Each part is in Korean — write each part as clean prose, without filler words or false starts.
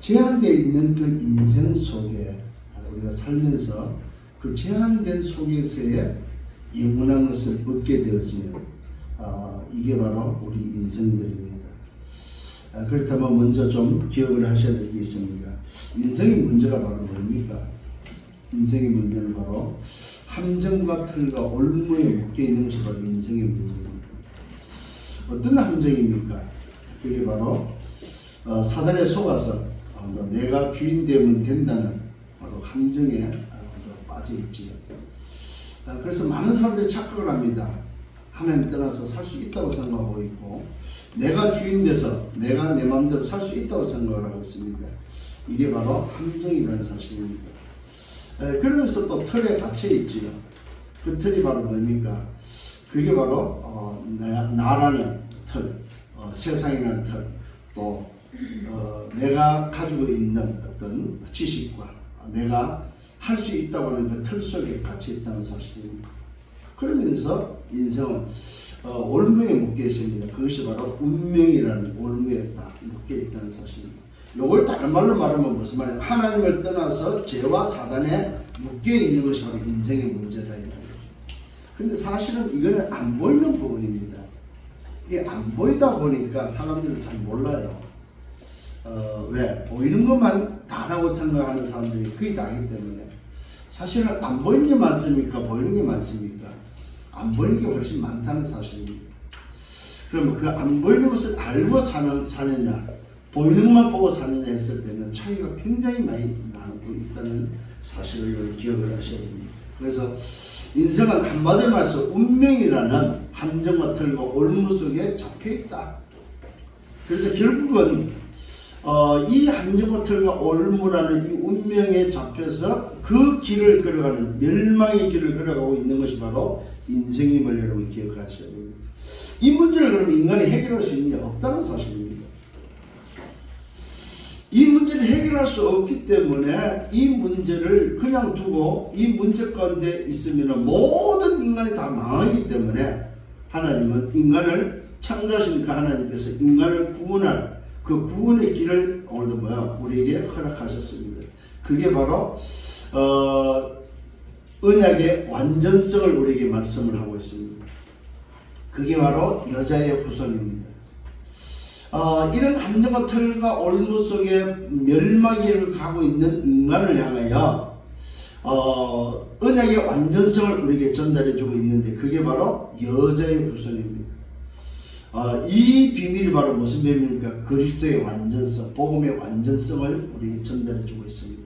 제한되어 있는 그 인생 속에 우리가 살면서 그 제한된 속에서의 영원한 것을 얻게 되어지는 이게 바로 우리 인생들입니다. 그렇다면 먼저 좀 기억을 하셔야 될 게 있습니다. 인생의 문제가 바로 뭡니까? 인생의 문제는 바로 함정과 틀과 올무에 묶여 있는 것이 바로 인생의 문제입니다. 어떤 함정입니까? 그게 바로 사단에 속아서 내가 주인 되면 된다는 바로 함정에 빠져 있지요. 그래서 많은 사람들이 착각을 합니다. 하나님 떠나서 살 수 있다고 생각하고 있고, 내가 주인 돼서 내가 내 마음대로 살 수 있다고 생각을 하고 있습니다. 이게 바로 함정이라는 사실입니다. 그러면서 또 틀에 갇혀 있지요. 그 틀이 바로 뭡니까? 그게 바로 나라는 틀, 세상이라는 틀, 또 내가 가지고 있는 어떤 지식과 내가 할 수 있다고 하는 그 틀 속에 갇혀 있다는 사실입니다. 그러면서 인생은 올무에 묶여 있습니다. 그것이 바로 운명이라는 올무에 딱 묶여 있다는 사실입니다. 요걸 다른 말로 말하면 무슨 말이냐? 하나님을 떠나서 죄와 사단에 묶여 있는 것이 바로 인생의 문제다. 근데 사실은 이거는 안 보이는 부분입니다. 이게 안 보이다 보니까 사람들은 잘 몰라요. 왜? 보이는 것만 다라고 생각하는 사람들이 거의 다이기 때문에. 사실은 안 보이는 게 많습니까? 보이는 게 많습니까? 안 보이는 게 훨씬 많다는 사실입니다. 그러면 그 안 보이는 것을 알고 사느냐, 보이는 것만 보고 사느냐 했을 때는 차이가 굉장히 많이 나고 있다는 사실을 기억을 하셔야 됩니다. 그래서 인생은 한마디로 말해서 운명이라는 함정과 틀과 올무 속에 잡혀 있다. 그래서 결국은 이 함정과 틀과 올무라는 이 운명에 잡혀서 그 길을 걸어가는 멸망의 길을 걸어가고 있는 것이 바로 인생임을 여러분 기억하셔야 됩니다. 이 문제를 그러면 인간이 해결할 수 있는 게 없다는 사실입니다. 이 문제를 해결할 수 없기 때문에 이 문제를 그냥 두고 이 문제 가운데 있으면 모든 인간이 다 망하기 때문에 하나님은 인간을 창조하신 그 하나님께서 인간을 구원할 그 구원의 길을 오늘도 우리에게 허락하셨습니다. 그게 바로 언약의 완전성을 우리에게 말씀을 하고 있습니다. 그게 바로 여자의 후손입니다. 이런 함정과 틀과 올무 속에 멸망을 가고 있는 인간을 향하여 언약의 완전성을 우리에게 전달해주고 있는데 그게 바로 여자의 후손입니다. 이 비밀이 바로 무슨 비밀입니까? 그리스도의 완전성, 복음의 완전성을 우리에게 전달해주고 있습니다.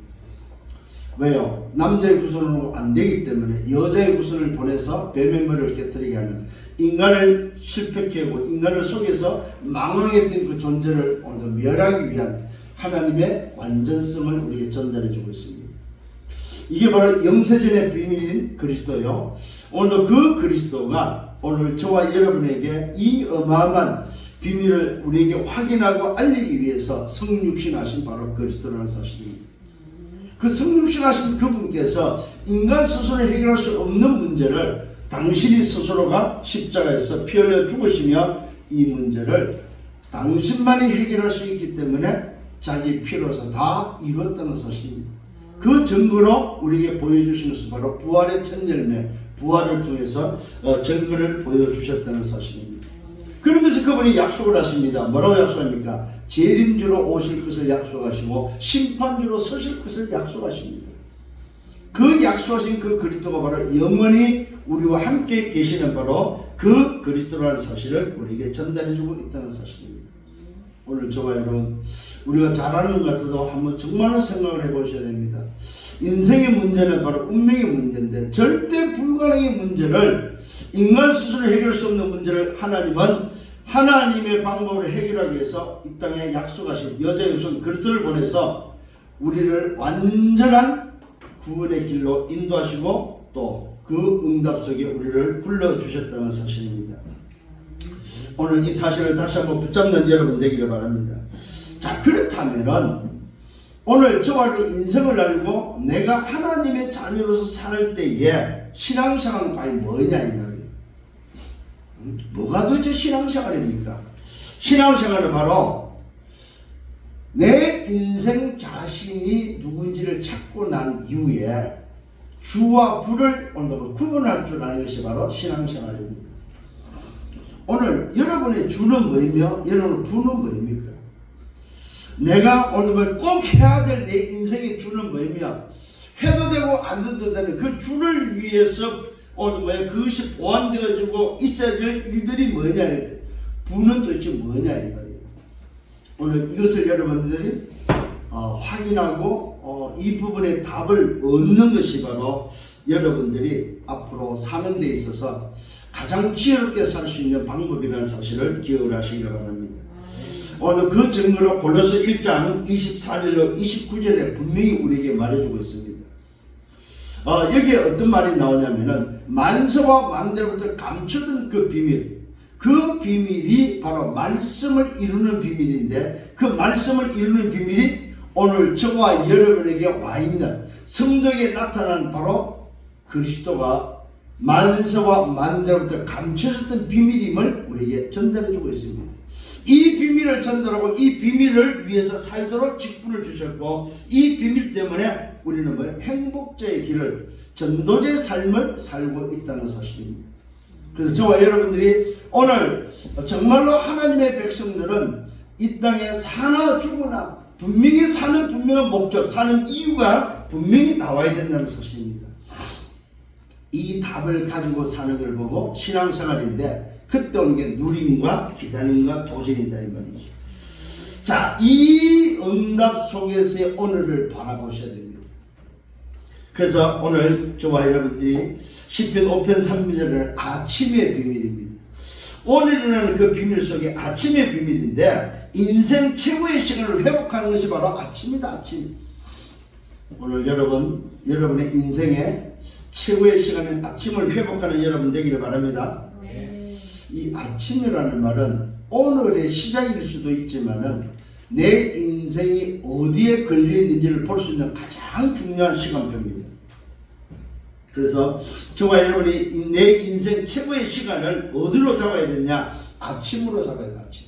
왜요? 남자의 후손으로 안 되기 때문에 여자의 후손을 보내서 뱀의 머리를 깨뜨리게 하는 인간을 실패케 하고 인간을 속에서 망하게 된 그 존재를 오늘 멸하기 위한 하나님의 완전성을 우리에게 전달해주고 있습니다. 이게 바로 영세전의 비밀인 그리스도요. 오늘도 그 그리스도가 오늘 저와 여러분에게 이 어마어마한 비밀을 우리에게 확인하고 알리기 위해서 성육신하신 바로 그리스도라는 사실입니다. 그 성육신하신 그분께서 인간 스스로 해결할 수 없는 문제를 당신이 스스로가 십자가에서 피 흘려 죽으시며 이 문제를 당신만이 해결할 수 있기 때문에 자기 피로서 다 이뤘다는 사실입니다. 그 증거로 우리에게 보여주시는 것은 바로 부활의 첫 열매, 부활을 통해서 증거를 보여주셨다는 사실입니다. 그러면서 그분이 약속을 하십니다. 뭐라고 약속합니까? 재림주로 오실 것을 약속하시고 심판주로 서실 것을 약속하십니다. 그 약속하신 그 그리스도가 바로 영원히 우리와 함께 계시는 바로 그 그리스도라는 사실을 우리에게 전달해주고 있다는 사실입니다. 오늘 저와 여러분 우리가 잘 아는 것 같아도 한번 정말로 생각을 해보셔야 됩니다. 인생의 문제는 바로 운명의 문제인데 절대 불가능의 문제를 인간 스스로 해결할 수 없는 문제를 하나님은 하나님의 방법으로 해결하기 위해서 이 땅에 약속하신 여자의 후손 그리스도를 보내서 우리를 완전한 구원의 길로 인도하시고 또 그 응답 속에 우리를 불러주셨다는 사실입니다. 오늘 이 사실을 다시 한번 붙잡는 여러분 되기를 바랍니다. 자, 그렇다면은 오늘 저와 인생을 알고 내가 하나님의 자녀로서 살 때에 신앙생활은 과연 뭐냐 이 말이에요. 뭐가 도대체 신앙생활입니까? 신앙생활은 바로 내 인생 자신이 누군지를 찾고 난 이후에 주와 부를 오늘 구분할 줄 아는 것이 바로 신앙생활입니다. 오늘 여러분의 주는 뭐이며 여러분의 부는 뭐입니까? 내가 오늘 꼭 해야 될 내 인생의 주는 뭐이며 해도 되고 안 해도 되는 그 주를 위해서 오늘 그것이 보완되어지고 있어야 될 일들이 뭐냐, 부는 도대체 뭐냐 이 말이에요. 오늘 이것을 여러분들이 확인하고 이 부분의 답을 얻는 것이 바로 여러분들이 앞으로 사는 데 있어서 가장 지혜롭게 살 수 있는 방법이라는 사실을 기억을 하시기 바랍니다. 오늘 그 증거로 골로새 1장 24절로 29절에 분명히 우리에게 말해주고 있습니다. 여기에 어떤 말이 나오냐면은 만세와 만대로부터 감춰둔 그 비밀, 그 비밀이 바로 말씀을 이루는 비밀인데, 그 말씀을 이루는 비밀이 오늘 저와 여러분에게 와 있는 성도에게 나타난 바로 그리스도가 만세와 만대로부터 감춰졌던 비밀임을 우리에게 전달해 주고 있습니다. 이 비밀을 전달하고 이 비밀을 위해서 살도록 직분을 주셨고, 이 비밀 때문에 우리는 행복자의 길을, 전도자의 삶을 살고 있다는 사실입니다. 그래서 저와 여러분들이 오늘 정말로 하나님의 백성들은 이 땅에 사나 죽으나 분명히 사는 분명한 목적, 사는 이유가 분명히 나와야 된다는 사실입니다. 이 답을 가지고 사는 걸 보고 신앙생활인데, 그때 오는 게 누림과 비단임과 도전이다 이 말이죠. 자, 이 응답 속에서의 오늘을 바라보셔야 됩니다. 그래서 오늘 저와 여러분들이 시편 5편 3절은 아침의 비밀입니다. 오늘이라는 그 비밀 속에 아침의 비밀인데, 인생 최고의 시간을 회복하는 것이 바로 아침이다. 아침. 오늘 여러분의 인생의 최고의 시간은 아침을 회복하는 여러분 되기를 바랍니다. 이 아침이라는 말은 오늘의 시작일 수도 있지만은 내 인생이 어디에 걸려있는지를 볼 수 있는 가장 중요한 시간표입니다. 그래서 저와 여러분이 내 인생 최고의 시간을 어디로 잡아야 되냐? 아침으로 잡아야 돼. 아침.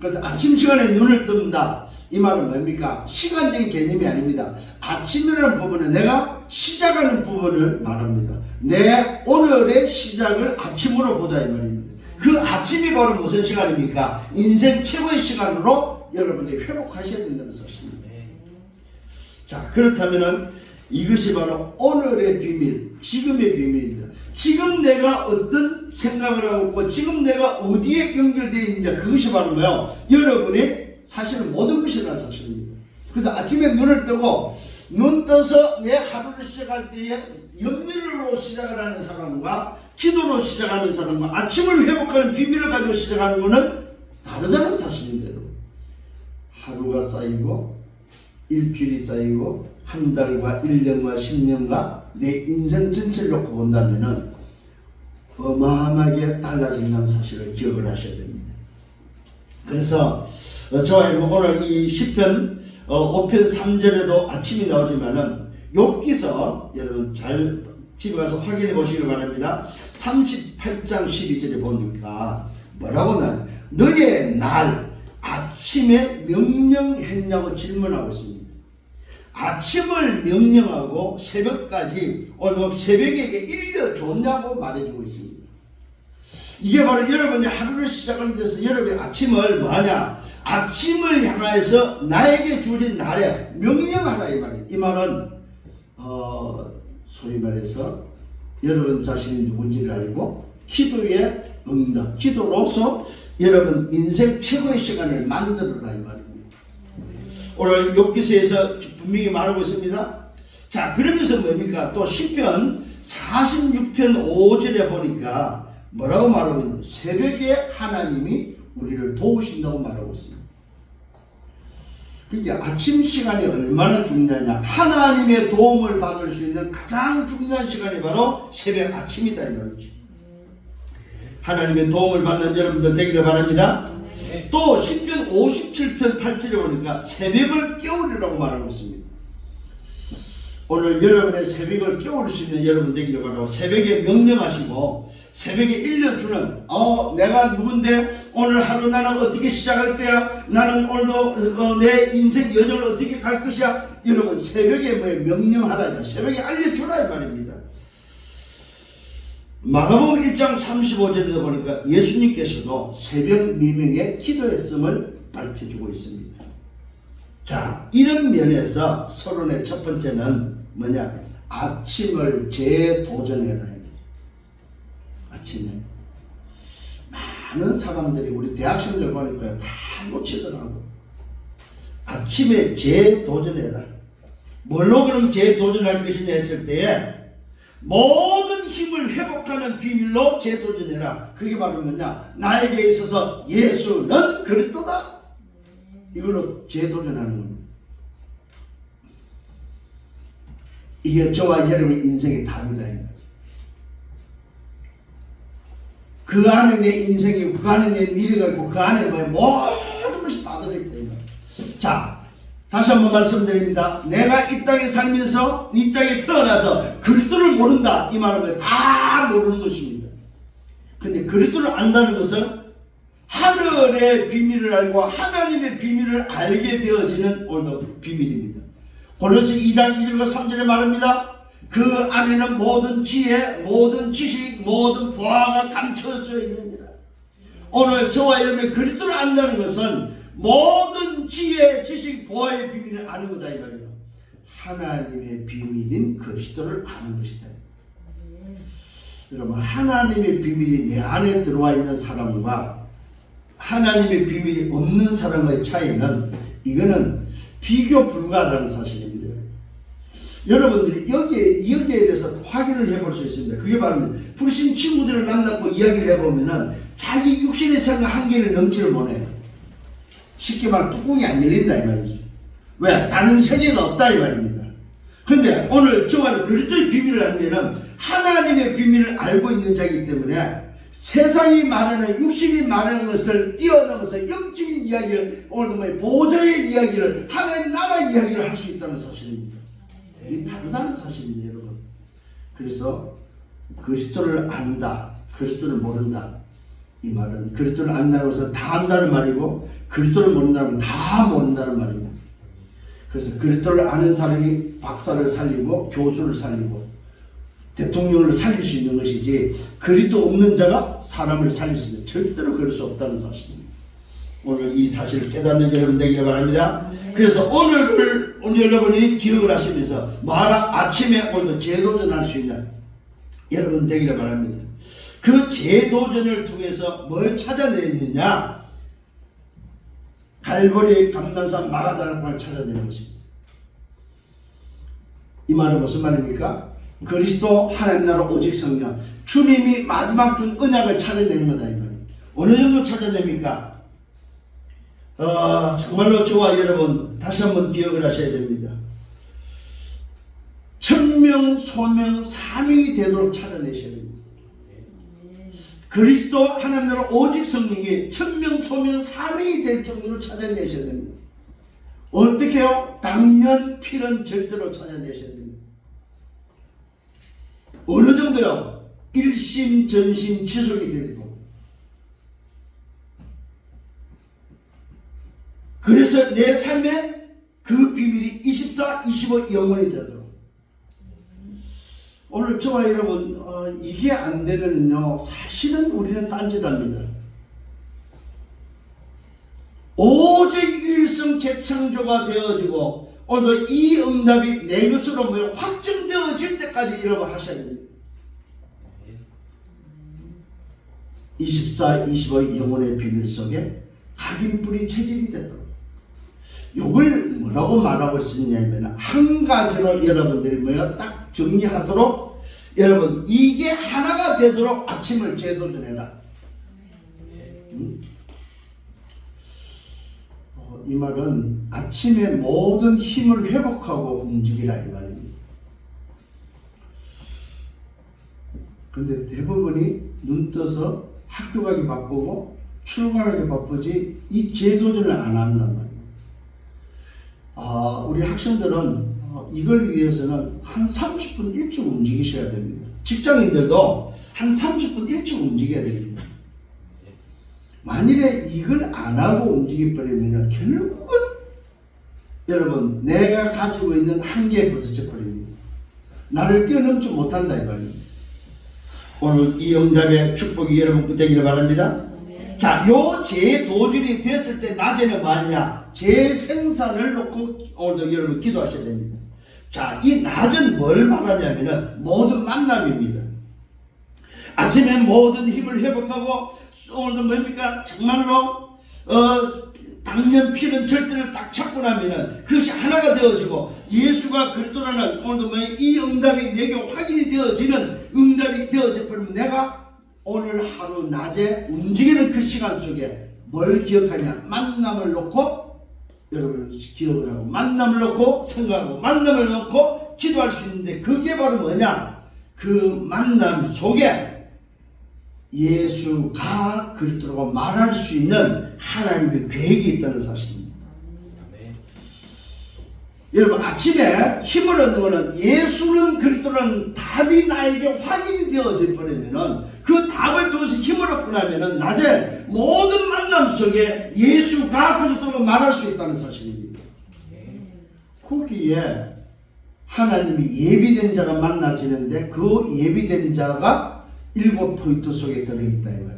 그래서 아침 시간에 눈을 뜬다, 이 말은 뭡니까? 시간적인 개념이 아닙니다. 아침이라는 부분은 내가 시작하는 부분을 말합니다. 내 오늘의 시작을 아침으로 보자 이 말입니다. 그 아침이 바로 무슨 시간입니까? 인생 최고의 시간으로 여러분이 회복하셔야 된다는 사실입니다. 자, 그렇다면은 이것이 바로 오늘의 비밀, 지금의 비밀입니다. 지금 내가 어떤 생각을 하고 있고 지금 내가 어디에 연결되어 있는지, 그것이 바로 뭐예요? 여러분의 사실은 모든 것이라는 사실입니다. 그래서 아침에 눈을 뜨고 눈 떠서 내 하루를 시작할 때에 염려로 시작을 하는 사람과 기도로 시작하는 사람과 아침을 회복하는 비밀을 가지고 시작하는 것은 다르다는 사실인데요. 하루가 쌓이고 일주일이 쌓이고 한 달과 1년과 10년과 내 인생 전체를 놓고 본다면은 어마어마하게 달라진다는 사실을 기억을 하셔야 됩니다. 그래서 저와 오늘 이 시편 5편 3절에도 아침이 나오지만은 욥기서 여러분 잘 집에 가서 확인해 보시길 바랍니다. 38장 12절에 보니까 뭐라고 나요? 너의 날 아침에 명령했냐고 질문하고 있습니다. 아침을 명령하고 새벽까지 오늘 새벽에게 일려줬냐고 말해주고 있습니다. 이게 바로 여러분이 하루를 시작하는 데서 여러분의 아침을 뭐하냐? 아침을 향하여서 나에게 주어진 날에 명령하라 이 말이에요. 이 말은 소위 말해서 여러분 자신이 누군지를 알고 기도의 응답, 기도로서 여러분 인생 최고의 시간을 만들어라 이 말입니다. 오늘 욥기서에서 분명히 말하고 있습니다. 자, 그러면서 뭡니까? 또 시편 46편 5절에 보니까 뭐라고 말하고 있냐? 새벽에 하나님이 우리를 도우신다고 말하고 있습니다. 그러니까 아침 시간이 얼마나 중요하냐? 하나님의 도움을 받을 수 있는 가장 중요한 시간이 바로 새벽 아침이다 이 말이죠. 하나님의 도움을 받는 여러분들 되기를 바랍니다. 또 시편 57편 8절에 보니까 새벽을 깨우리라고 말하고 있습니다. 오늘 여러분의 새벽을 깨울 수 있는 여러분 되기를 바라고, 새벽에 명령하시고 새벽에 일러주는 내가 누군데 오늘 하루 나는 어떻게 시작할 거야, 나는 오늘도 내 인생 여정을 어떻게 갈 것이야, 여러분 새벽에 명령하라, 새벽에 알려주라 이 말입니다. 마가복음 1장 35절에 보니까 예수님께서도 새벽 미명에 기도했음을 밝혀주고 있습니다. 자, 이런 면에서 서론의 첫 번째는 뭐냐? 아침을 재도전해라. 아침에 많은 사람들이 우리 대학생들 보니까 다 놓치더라고. 아침에 재도전해라. 뭘로 그럼 재도전할 것이냐 했을 때에 모든 힘을 회복하는 비밀로 재도전해라. 그게 바로 뭐냐? 나에게 있어서 예수는 그리스도다. 이걸로 재도전하는 겁니다. 이게 저와 여러분의 인생의 답이다. 그 안에 내 인생이 있고, 그 안에 내 미래가 있고, 그 안에 모든 것이 다 들어있다. 자, 다시 한번 말씀드립니다. 내가 이 땅에 살면서, 이 땅에 태어나서 그리스도를 모른다, 이 말은 다 모르는 것입니다. 근데 그리스도를 안다는 것은 하늘의 비밀을 알고 하나님의 비밀을 알게 되어지는 오늘도 비밀입니다. 골로새 2장 2절과 3절에 말합니다. 그 안에는 모든 지혜, 모든 지식, 모든 보화가 감춰져 있느니라. 오늘 저와 여러분의 그리스도를 안다는 것은 모든 지혜, 지식, 보화의 비밀을 아는 거다 이 말이에요. 하나님의 비밀인 그리스도를 아는 것이다. 여러분, 하나님의 비밀이 내 안에 들어와 있는 사람과 하나님의 비밀이 없는 사람의 차이는, 이거는 비교 불가하다는 사실입니다. 여러분들이 여기에 대해서 확인을 해볼 수 있습니다. 그게 바로 불신 친구들을 만나고 이야기를 해보면은 자기 육신의 생각 한계를 넘지를 못해요. 쉽게 말하면 뚜껑이 안 열린다 이 말이죠. 왜? 다른 세계가 없다 이 말입니다. 근데 오늘 저와 그리스도의 비밀을 알면은 하나님의 비밀을 알고 있는 자이기 때문에 세상이 말하는, 육신이 말하는 것을 뛰어넘어서 영적인 이야기를, 오늘도 보좌의 이야기를, 하나님 나라 이야기를 할 수 있다는 사실입니다. 이 다르다는 사실입니다, 여러분. 그래서 그리스도를 안다, 그리스도를 모른다, 이 말은 그리스도를 안다는 것은 다 안다는 말이고, 그리스도를 모른다는 건 다 모른다는 말입니다. 그래서 그리스도를 아는 사람이 박사를 살리고 교수를 살리고 대통령을 살릴 수 있는 것이지, 그리스도 없는 자가 사람을 살릴 수 있는, 절대로 그럴 수 없다는 사실입니다. 오늘 이 사실을 깨닫는 여러분 되기를 바랍니다. 그래서 오늘 여러분이 기억을 하시면서 뭐하라? 아침에 오늘도 재도전할 수 있는 여러분 되기를 바랍니다. 그 재도전을 통해서 뭘 찾아내느냐? 갈보리 감난산 마가다락방을 찾아내는 것입니다. 이 말은 무슨 말입니까? 그리스도, 하나님 나라, 오직 성령, 주님이 마지막 준 언약을 찾아내는 거다 이 말이에요. 어느 정도 찾아냅니까? 정말로 저와 여러분 다시 한번 기억을 하셔야 됩니다. 천명, 소명, 사명이 되도록 찾아내셔야 됩니다. 그리스도, 하나님 나라, 오직 성령이 천명, 소명, 사명이 될 정도로 찾아내셔야 됩니다. 어떻게 해요? 당면, 필은 절대로 찾아내셔야 됩니다. 어느 정도요? 일심, 전심, 지속이 되고. 그래서 내 삶에 그 비밀이 24, 25 영원히 되도록. 오늘 저와 여러분 이게 안 되면요, 사실은 우리는 딴짓합니다. 오직 유일성 재창조가 되어지고 오늘 이 응답이 내 것으로 확정되어질 때까지 여러분 하셔야 됩니다. 24, 25 영혼의 비밀 속에 각인불이 체질이 되도록. 이걸 뭐라고 말하고 있느냐면, 한 가지로 여러분들이 딱 정리하도록, 여러분 이게 하나가 되도록 아침을 재도전해라. 이 말은 아침에 모든 힘을 회복하고 움직이라 이 말입니다. 그런데 대부분이 눈 떠서 학교 가기 바쁘고 출근하기 바쁘지 이 재도전을 안 한단 말이에요. 우리 학생들은 이걸 위해서는 한 30분 일찍 움직이셔야 됩니다. 직장인들도 한 30분 일찍 움직여야 됩니다. 만일에 이걸 안 하고 움직여버리면 결국은 여러분 내가 가지고 있는 한계에 부딪혀 버립니다. 나를 뛰어넘지 못한다 이 말입니다. 오늘 이 응답의 축복이 여러분 되기를 바랍니다. 자, 요 재도전이 됐을 때 낮에는 뭐냐? 재생산을 놓고 오늘도 여러분 기도하셔야 됩니다. 자, 이 낮은 뭘 말하냐면은 모든 만남입니다. 아침에 모든 힘을 회복하고 오늘도 뭡니까? 정말로 당면 피는 절대를 딱 찾고 나면은 그것이 하나가 되어지고 예수가 그리스도라는 오늘도 이 응답이 내게 확인이 되어지는 응답이 되어져 버리면 내가 오늘 하루 낮에 움직이는 그 시간 속에 뭘 기억하냐? 만남을 놓고 여러분 기억을 하고 만남을 놓고 생각하고 만남을 놓고 기도할 수 있는데 그게 바로 뭐냐? 그 만남 속에 예수가 그리스도라고 말할 수 있는 하나님의 계획이 있다는 사실입니다. 여러분 아침에 힘을 얻는 것은 예수는 그리스도라는 답이 나에게 확인이 되어져 버리면은 그 답을 통해서 힘을 얻고 나면은 낮에 모든 만남 속에 예수가 그리스도라고 말할 수 있다는 사실입니다. 거기에 하나님이 예비된 자가 만나지는데 그 예비된 자가 7포인트 속에 들어있다 이 말이에요.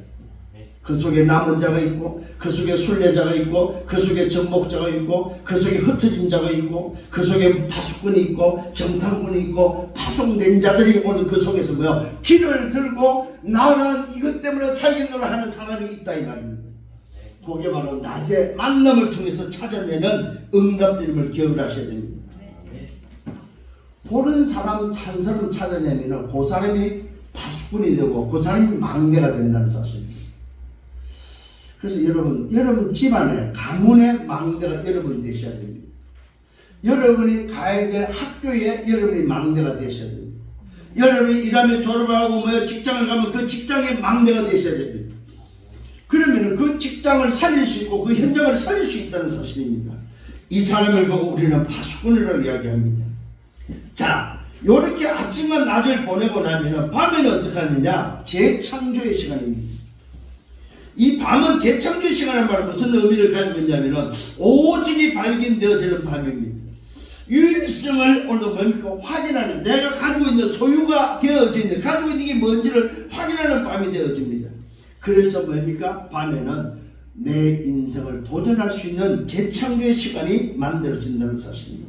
그 속에 남은 자가 있고 그 속에 순례자가 있고 그 속에 정복자가 있고 그 속에 흩어진 자가 있고 그 속에 파수꾼이 있고 정탐꾼이 있고 파송된 자들이 오늘 그 속에서 뭐야? 길을 들고 나는 이것 때문에 살겠노라 하는 사람이 있다 이 말입니다. 그게 바로 낮에 만남을 통해서 찾아내는 응답됨을 기억을 하셔야 됩니다. 그런 사람 한 사람 찾아내면 그 사람이 파수꾼이 되고 그 사람이 막내가 된다는 사실입니다. 그래서 여러분 집안에 가문의 막내가 여러분이 되셔야 됩니다. 여러분이 가야 될 학교에 여러분이 막내가 되셔야 됩니다. 여러분이 일하며 졸업을 하고 직장을 가면 그 직장의 막내가 되셔야 됩니다. 그러면 그 직장을 살릴 수 있고 그 현장을 살릴 수 있다는 사실입니다. 이 사람을 보고 우리는 파수꾼이라고 이야기합니다. 자, 요렇게 아침과 낮을 보내고 나면은 밤에는 어떻게 하느냐? 재창조의 시간입니다. 이 밤은 재창조의 시간을 말하면 무슨 의미를 가지고 있냐면은 오직이 발견되어지는 밤입니다. 유일성을 오늘도 뭡니까? 확인하는, 내가 가지고 있는 소유가 되어지는, 가지고 있는 게 뭔지를 확인하는 밤이 되어집니다. 그래서 뭡니까? 밤에는 내 인생을 도전할 수 있는 재창조의 시간이 만들어진다는 사실입니다.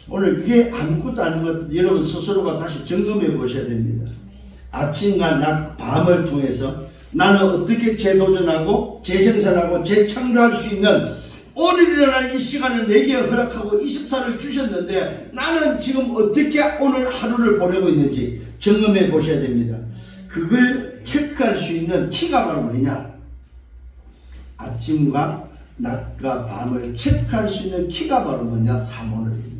오늘 이게 아무것도 아닌 것 같은데 여러분 스스로가 다시 점검해 보셔야 됩니다. 아침과 낮, 밤을 통해서 나는 어떻게 재도전하고 재생산하고 재창조할 수 있는 오늘 일어나는 이 시간을 내게 허락하고 24를 주셨는데 나는 지금 어떻게 오늘 하루를 보내고 있는지 점검해 보셔야 됩니다. 그걸 체크할 수 있는 키가 바로 뭐냐? 아침과 낮과 밤을 체크할 수 있는 키가 바로 뭐냐? 사모늘입니다.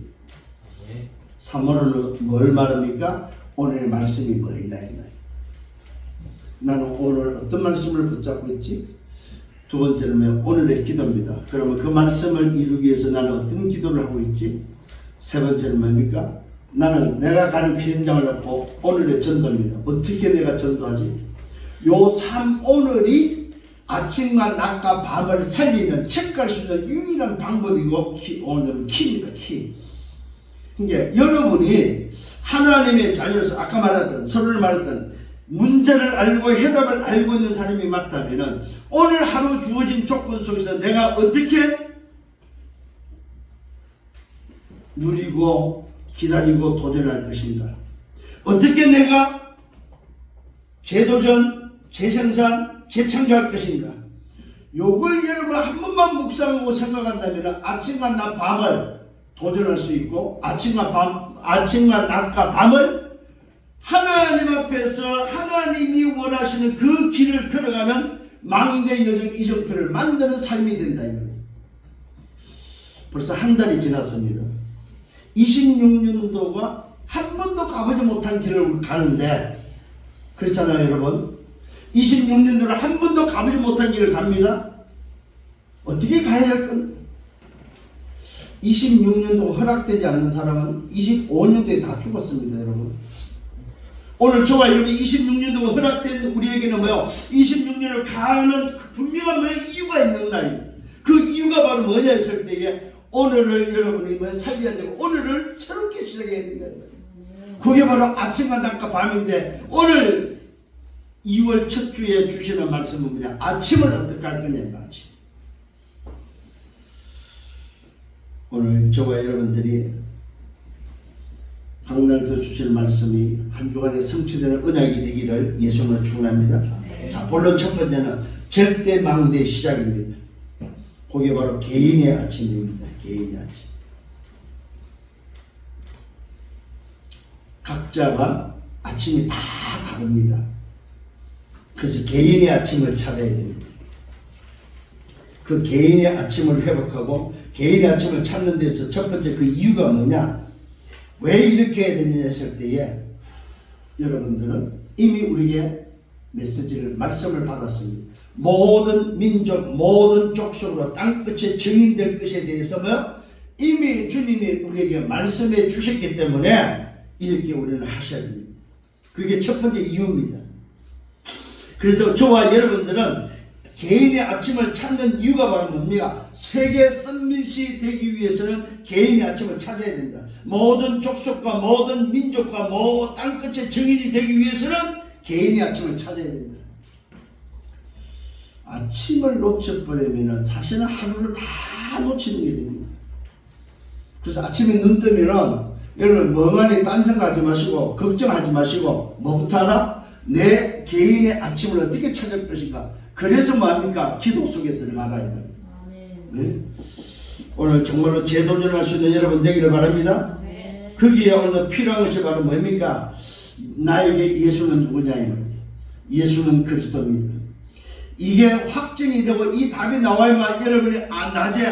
사모늘은 뭘 말합니까? 오늘의 말씀이 뭐냐? 나는 오늘 어떤 말씀을 붙잡고 있지? 두 번째는 오늘의 기도입니다. 그러면 그 말씀을 이루기 위해서 나는 어떤 기도를 하고 있지? 세 번째는 뭡니까? 나는 내가 가는 그 현장을 놓고 오늘의 전도입니다. 어떻게 내가 전도하지? 요 오늘이 아침과 낮과 밤을 살리는 체크할 수 있는 유일한 방법이고 오늘은 키입니다. 키. 그러니까 여러분이 하나님의 자녀로서 아까 말했던 서로를 말했던 문제를 알고 해답을 알고 있는 사람이 맞다면 오늘 하루 주어진 조건 속에서 내가 어떻게 누리고 기다리고 도전할 것인가? 어떻게 내가 재도전, 재생산, 재창조할 것인가? 요걸 여러분 한 번만 묵상하고 생각한다면 아침과 낮 밤을 도전할 수 있고 아침과 낮과 밤을 하나님 앞에서 하나님이 원하시는 그 길을 걸어가는 망대 여정 이정표를 만드는 삶이 된다. 벌써 한 달이 지났습니다. 26년도가 한 번도 가보지 못한 길을 가는데 그렇잖아요 여러분. 26년도를 한 번도 가보지 못한 길을 갑니다. 어떻게 가야 될까? 26년도 허락되지 않는 사람은 25년도에 다 죽었습니다, 여러분. 오늘 저와 여러분이 26년도가 허락된 우리에게는 뭐요? 26년을 가는 분명한 이유가 있는 날입니다. 그 이유가 바로 뭐냐 했을 때에 오늘을 여러분이 살려야 되고 오늘을 새롭게 시작해야 된다. 그게 바로 아침과 낮과 밤인데 오늘 2월 첫 주에 주시는 말씀은 뭐냐? 아침을 어떻게 할 거냐 이거 아침. 오늘 저와 여러분들이 강날도 주실 말씀이 한 주간에 성취되는 언약이 되기를 예수님을 축원합니다. 자, 본론 첫 번째는 절대 망대의 시작입니다. 그게 바로 개인의 아침입니다. 개인의 아침. 각자가 아침이 다 다릅니다. 그래서 개인의 아침을 찾아야 됩니다. 그 개인의 아침을 회복하고 개인의 아침을 찾는 데서 첫 번째 그 이유가 뭐냐? 왜 이렇게 해야 되느냐 했을 때에 여러분들은 이미 우리에게 메시지를 말씀을 받았습니다. 모든 민족 모든 족속으로 땅끝에 증인될 것에 대해서 이미 주님이 우리에게 말씀해 주셨기 때문에 이렇게 우리는 하셔야 됩니다. 그게 첫 번째 이유입니다. 그래서 저와 여러분들은 개인의 아침을 찾는 이유가 바로 뭡니까? 세계 선밋이 되기 위해서는 개인의 아침을 찾아야 된다. 모든 족속과 모든 민족과 땅끝의 증인이 되기 위해서는 개인의 아침을 찾아야 된다. 아침을 놓쳐버리면 사실은 하루를 다 놓치는 게 됩니다. 그래서 아침에 눈 뜨면은 여러분 멍하니 딴생각하지 마시고 걱정하지 마시고 뭐부터 하나? 내 개인의 아침을 어떻게 찾을 것인가? 그래서 뭐합니까? 기도 속에 들어가라 이 말입니다. 네? 오늘 정말로 재도전할 수 있는 여러분 되기를 바랍니다. 거기에 오늘 필요한 것이 바로 뭡니까? 나에게 예수는 누구냐 이 말입니다. 예수는 그리스도입니다. 이게 확정이 되고 이 답이 나와야만 여러분이 낮에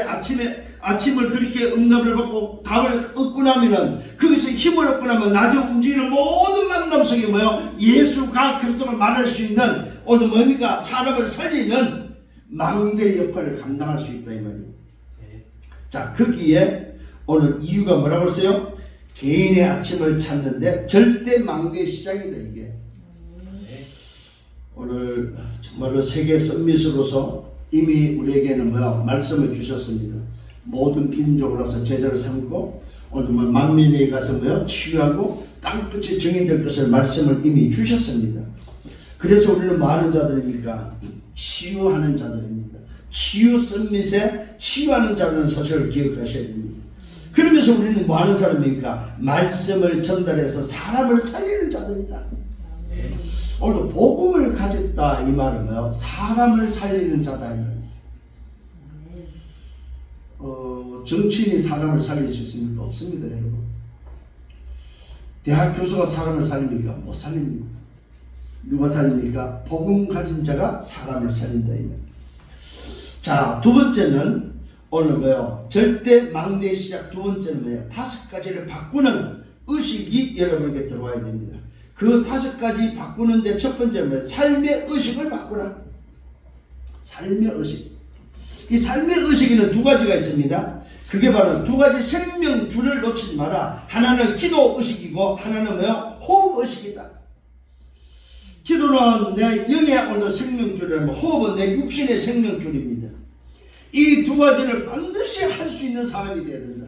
아침을 그렇게 응답을 받고 답을 얻고 나면은 거기서 힘을 얻고 나면 낮에 움직이는 모든 만남 속에 뭐요? 예수가 그리스도를 말할 수 있는 오늘 뭡니까? 사람을 살리는 망대 역할을 감당할 수 있다 이 말이에요. 자, 거기에 오늘 이유가 뭐라고 했어요? 개인의 아침을 찾는데 절대 망대의 시작이다 이게. 오늘 정말로 세계 선밋으로서 이미 우리에게는 뭐야? 말씀을 주셨습니다. 모든 민족으로서 제자를 삼고 오늘 만민에 가서 뭐야? 치유하고 땅끝이 정의될 것을 말씀을 이미 주셨습니다. 그래서 우리는 많은 자들입니까? 치유하는 자들입니다. 치유 선밋에 치유하는 자라는 사실을 기억하셔야 됩니다. 그러면서 우리는 뭐 하는 사람입니까? 말씀을 전달해서 사람을 살리는 자들이다. 오늘도 복음을 가졌다 이 말은 뭐요? 사람을 살리는 자다 이 말입니다. 정치인이 사람을 살릴 수 있습니까? 없습니다 여러분. 대학 교수가 사람을 살립니까? 못 살립니다. 누가 살립니까? 복음 가진 자가 사람을 살린다 이 말입니다. 자, 두 번째는 오늘 뭐요? 절대 망대의 시작 두 번째는 뭐예요? 5가지를 바꾸는 의식이 여러분에게 들어와야 됩니다. 그 5가지 바꾸는데 첫 번째는 뭐예요? 삶의 의식을 바꾸라. 삶의 의식. 이 삶의 의식에는 2가지가 있습니다. 그게 바로 2가지 생명줄을 놓치지 마라. 하나는 기도 의식이고 하나는 뭐예요? 호흡 의식이다. 기도는 내 영의 오늘 생명줄이라면 호흡은 내 육신의 생명줄입니다. 이 2가지를 반드시 할 수 있는 사람이 되어야 된다.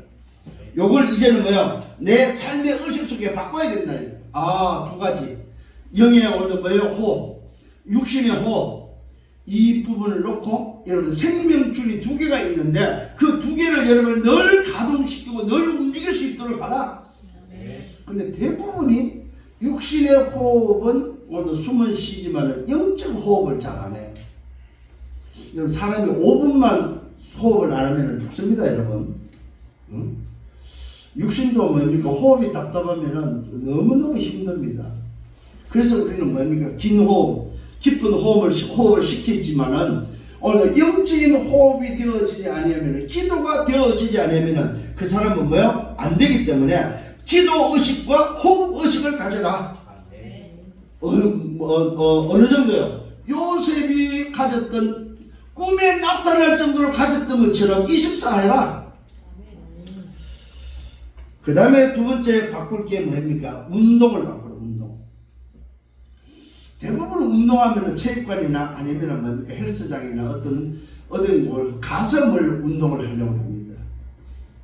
요걸 이제는 뭐야? 내 삶의 의식 속에 바꿔야 된다. 2가지. 영의 오늘 뭐예요? 호흡. 육신의 호흡. 이 부분을 놓고 여러분 생명줄이 2개가 있는데 그 2개를 여러분 늘 가동시키고 늘 움직일 수 있도록 하라. 근데 대부분이 육신의 호흡은 오늘도 숨은 쉬지만 영적 호흡을 잘 안 해요. 여러분 사람이 5분만 호흡을 안 하면 죽습니다 여러분. 응? 육신도 뭡니까? 호흡이 답답하면 너무너무 힘듭니다. 그래서 우리는 뭡니까? 긴 호흡, 깊은 호흡을 시키지만은 오늘 영적인 호흡이 되어지지 아니하면 기도가 되어지지 아니하면 그 사람은 뭐요? 안 되기 때문에 기도 의식과 호흡 의식을 가져라. 어느 정도요? 요셉이 가졌던 꿈에 나타날 정도로 가졌던 것처럼 24 해라. 그 다음에 두 번째 바꿀 게 뭡니까? 운동을 바꾸라. 운동. 대부분 운동하면은 체육관이나 아니면 뭡니까? 헬스장이나 어떤 뭘 가서 뭘 운동을 하려고 합니다.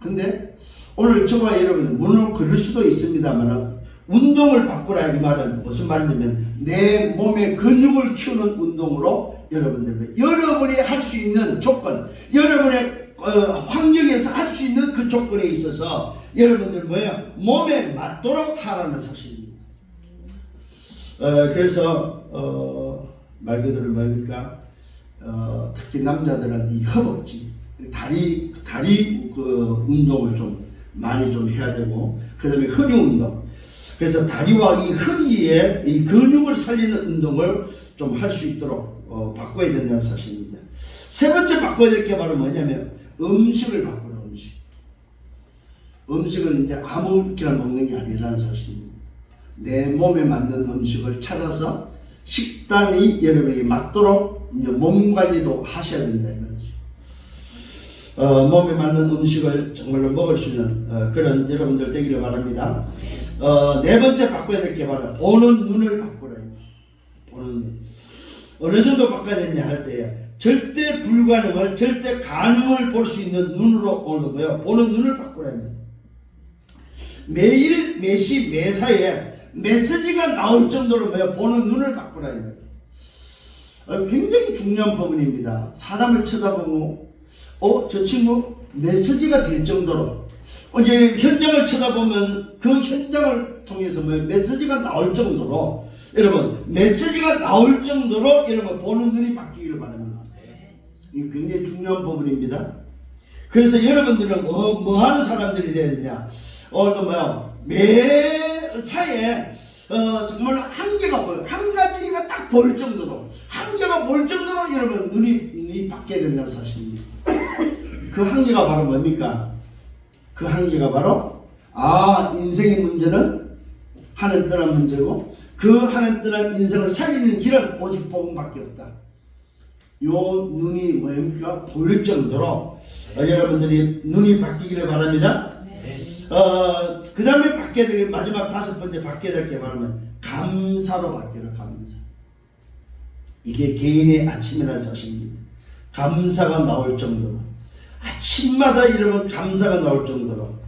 근데 오늘 저와 여러분은 물론 그럴 수도 있습니다만 운동을 바꾸라 이 말은 무슨 말이냐면 내 몸의 근육을 키우는 운동으로 여러분이 할 수 있는 조건, 여러분의 환경에서 할 수 있는 그 조건에 있어서 여러분들 뭐예요? 몸에 맞도록 하라는 사실입니다. 그래서 말 그대로 뭡니까? 특히 남자들은 이 허벅지, 다리 그 운동을 좀 많이 좀 해야 되고, 그 다음에 허리 운동. 그래서 다리와 이 허리에 이 근육을 살리는 운동을 좀 할 수 있도록 바꿔야 된다는 사실입니다. 세 번째 바꿔야 될 게 바로 뭐냐면 음식을 바꾸라. 음식을 이제 아무렇게나 먹는 게 아니라는 사실입니다. 내 몸에 맞는 음식을 찾아서 식단이 여러분에게 맞도록 이제 몸 관리도 하셔야 된다 이 말이죠. 몸에 맞는 음식을 정말로 먹을 수 있는 그런 여러분들 되기를 바랍니다. 네 번째 바꿔야 될 게 바로 보는 눈을 바꾸라. 보는 눈. 어느 정도 바꿔야 되냐 할 때에 절대 불가능을 절대 가능을 볼 수 있는 눈으로 오는 거예요. 보는 눈을 바꾸라. 매일 매시 매사에 메시지가 나올 정도로 보는 눈을 바꾸라. 굉장히 중요한 부분입니다. 사람을 쳐다보고 저 친구 메시지가 될 정도로 이제 현장을 쳐다보면 그 현장을 통해서 메시지가 나올 정도로 여러분 메시지가 나올 정도로 여러분 보는 눈이 바뀌기를 바랍니다. 이게 굉장히 중요한 부분입니다. 그래서 여러분들은 뭐 하는 사람들이 되어야 되냐? 매사에 정말 한계가 보여. 한 가지가 딱 보일 정도로, 한계가 보일 정도로 여러분 눈이 바뀌어야 된다는 사실입니다. 그 한계가 바로 뭡니까? 그 한계가 바로 인생의 문제는 하늘 떠난 문제고 그 하늘 떠난 인생을 살리는 길은 오직 복음밖에 없다. 요 눈이 뭡니까? 보일 정도로 여러분들이 눈이 바뀌기를 바랍니다. 그 다음에 바뀌어야 될 게 마지막 다섯 번째 바뀌어야 될 게 뭐냐면 감사로 바뀌어라. 감사. 이게 개인의 아침이라는 사실입니다. 감사가 나올 정도로 아침마다 이러면 감사가 나올 정도로.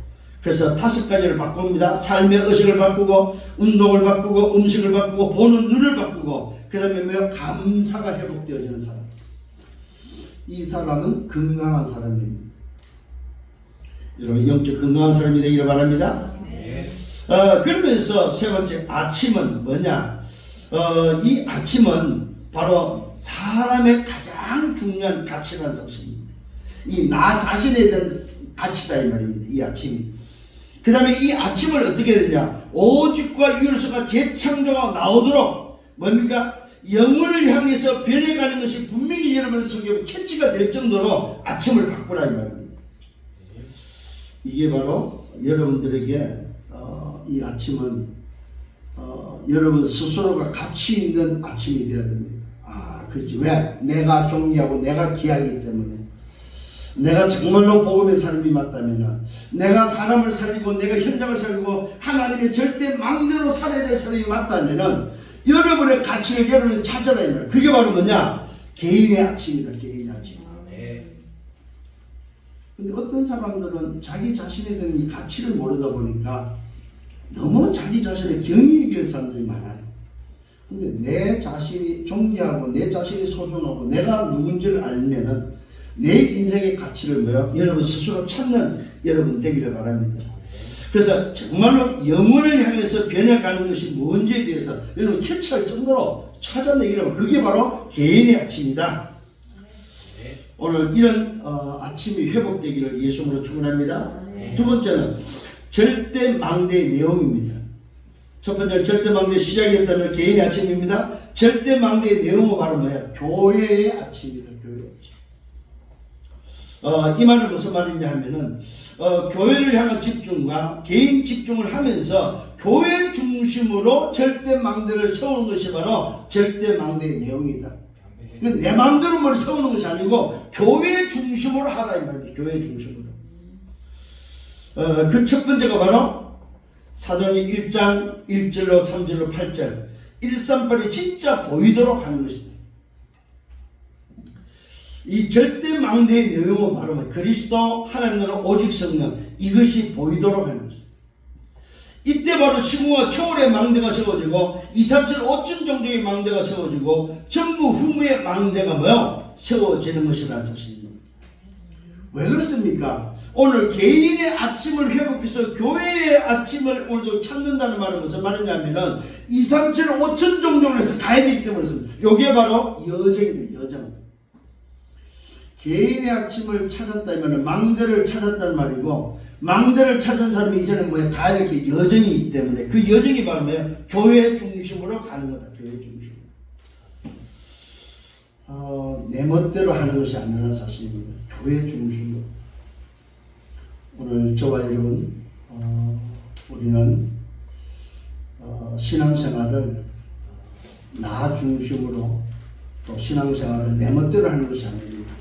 그래서 다섯 가지를 바꿉니다. 삶의 의식을 바꾸고 운동을 바꾸고 음식을 바꾸고 보는 눈을 바꾸고 그 다음에 감사가 회복되어지는 사람. 이 사람은 건강한 사람입니다. 여러분 영적 건강한 사람이 되기를 바랍니다. 그러면서 세 번째 아침은 뭐냐? 이 아침은 바로 사람의 가장 중요한 가치라는 사실입니다. 이 나 자신에 대한 가치다 이 말입니다. 이 아침이. 그 다음에 이 아침을 어떻게 해야 되냐? 오직과 유일수가 재창조가 나오도록 뭡니까? 영혼을 향해서 변해가는 것이 분명히 여러분 속에 캐치가 될 정도로 아침을 바꾸라 이 말입니다. 이게 바로 여러분들에게 이 아침은 여러분 스스로가 가치 있는 아침이 되어야 됩니다. 그렇지. 왜? 내가 존귀하고 내가 귀하기 때문에. 내가 정말로 복음의 삶이 맞다면 내가 사람을 살리고 내가 현장을 살리고 하나님의 절대 망대로 살아야 될 사람이 맞다면 여러분의 가치를 여러분이 찾아라 이 말이에요. 그게 바로 뭐냐? 개인의 아침이다. 개인의 아침. 근데 어떤 사람들은 자기 자신에 대한 이 가치를 모르다 보니까 너무 자기 자신을 경히 여기는 사람들이 많아요. 근데 내 자신이 존귀하고 내 자신이 소중하고 내가 누군지를 알면은 내 인생의 가치를 여러분 스스로 찾는 여러분 되기를 바랍니다. 그래서 정말로 영혼을 향해서 변해가는 것이 뭔지에 대해서 여러분 캐치할 정도로 찾아내기를 그게 바로 개인의 아침이다. 오늘 이런 아침이 회복되기를 예수님으로 축원합니다. 두 번째는 절대 망대의 내용입니다. 첫 번째는 절대 망대의 시작이었다면 개인의 아침입니다. 절대 망대의 내용은 바로 뭐야? 교회의 아침이다. 교회의 아침. 이 말은 무슨 말이냐 하면은 교회를 향한 집중과 개인 집중을 하면서 교회 중심으로 절대 망대를 세우는 것이 바로 절대 망대의 내용이다. 내 마음대로 뭘 세우는 것이 아니고 교회 중심으로 하라 이 말이에요. 교회 중심으로. 그 첫 번째가 바로 사도행전 1장 1절로 3절로 8절 138이 진짜 보이도록 하는 것이다. 이 절대 망대의 내용은 바로 그리스도 하나님 나라 오직 성령 이것이 보이도록 하는 것이다. 이때 바로 시공과 초월의 망대가 세워지고 2, 3, 7, 5천 정도의 망대가 세워지고 전부 후무의 망대가 뭐요? 세워지는 것이라는 사실입니다. 왜 그렇습니까? 오늘 개인의 아침을 회복해서 교회의 아침을 오늘도 찾는다는 말은 무슨 말이냐면은 2, 3, 7, 5천 정도로 해서 가야 되기 때문에 이게 바로 여정입니다. 여정. 개인의 아침을 찾았다면 망대를 찾았다는 말이고 망대를 찾은 사람이 이제는 뭐야 가야 될 게 여정이기 때문에 그 여정이 바로 뭐야 교회 중심으로 가는 거다. 교회 중심으로. 내 멋대로 하는 것이 아니라는 사실입니다. 교회 중심으로. 오늘 저와 여러분 우리는 신앙생활을 나 중심으로 또 신앙생활을 내 멋대로 하는 것이 아닙니다.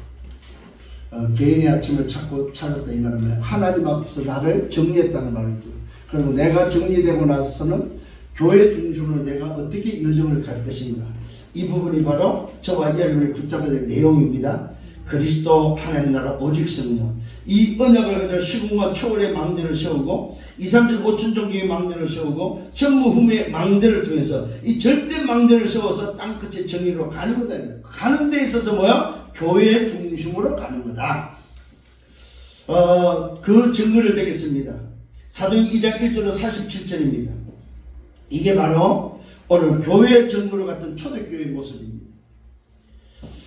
개인의 아침을 찾았다 이 말은 하나님 앞에서 나를 정리했다는 말이죠. 그리고 내가 정리되고 나서는 교회 중심으로 내가 어떻게 여정을 갈 것인가. 이 부분이 바로 저와 여러분이 붙잡아야 될 내용입니다. 그리스도 하나님 나라 오직 성령 이 언약을 가지고 시공과 초월의 망대를 세우고 2, 3, 7, 5천 정도의 망대를 세우고 전무 후무의 망대를 통해서 이 절대 망대를 세워서 땅끝의 정의로 가는 거다. 가는 데 있어서 뭐야? 교회 중심으로 가는 거다. 그 증거를 되겠습니다. 사도행전 2장 1절로 47절입니다. 이게 바로 오늘 교회의 증거로 같은 초대교회의 모습입니다.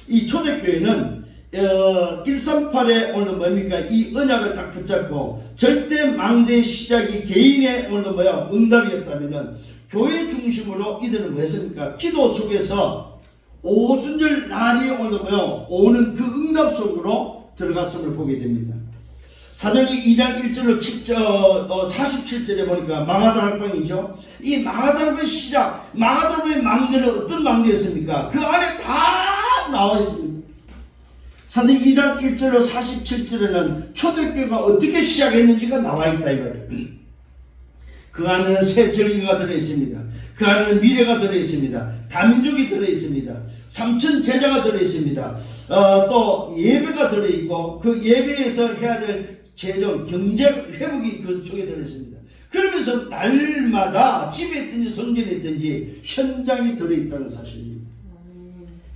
이 초대교회는 138에 오늘 뭡니까? 이 언약을 딱 붙잡고 절대 망대의 시작이 개인의 오늘 뭐야? 응답이었다면은 교회 중심으로 이들은 뭐 했습니까? 기도 속에서 오순절 날이 오늘 뭐야? 오는 그 응답 속으로 들어갔음을 보게 됩니다. 사도행전 2장 1절로 47절에 보니까 마가다락방이죠. 이 마가다락방의 시작, 마가다락방의 망대는 어떤 망대였습니까? 그 안에 다 나와 있습니다. 사도행전 2장 1절로 47절에는 초대교회가 어떻게 시작했는지가 나와 있다 이거예요. 그 안에는 새 절기가 들어있습니다. 그 안에는 미래가 들어있습니다. 다민족이 들어있습니다. 삼천 제자가 들어있습니다. 또 예배가 들어있고 그 예배에서 해야 될 재정, 경제 회복이 그 속에 들어있습니다. 그러면서 날마다 집에 있든지 성전에 있든지 현장이 들어있다는 사실입니다.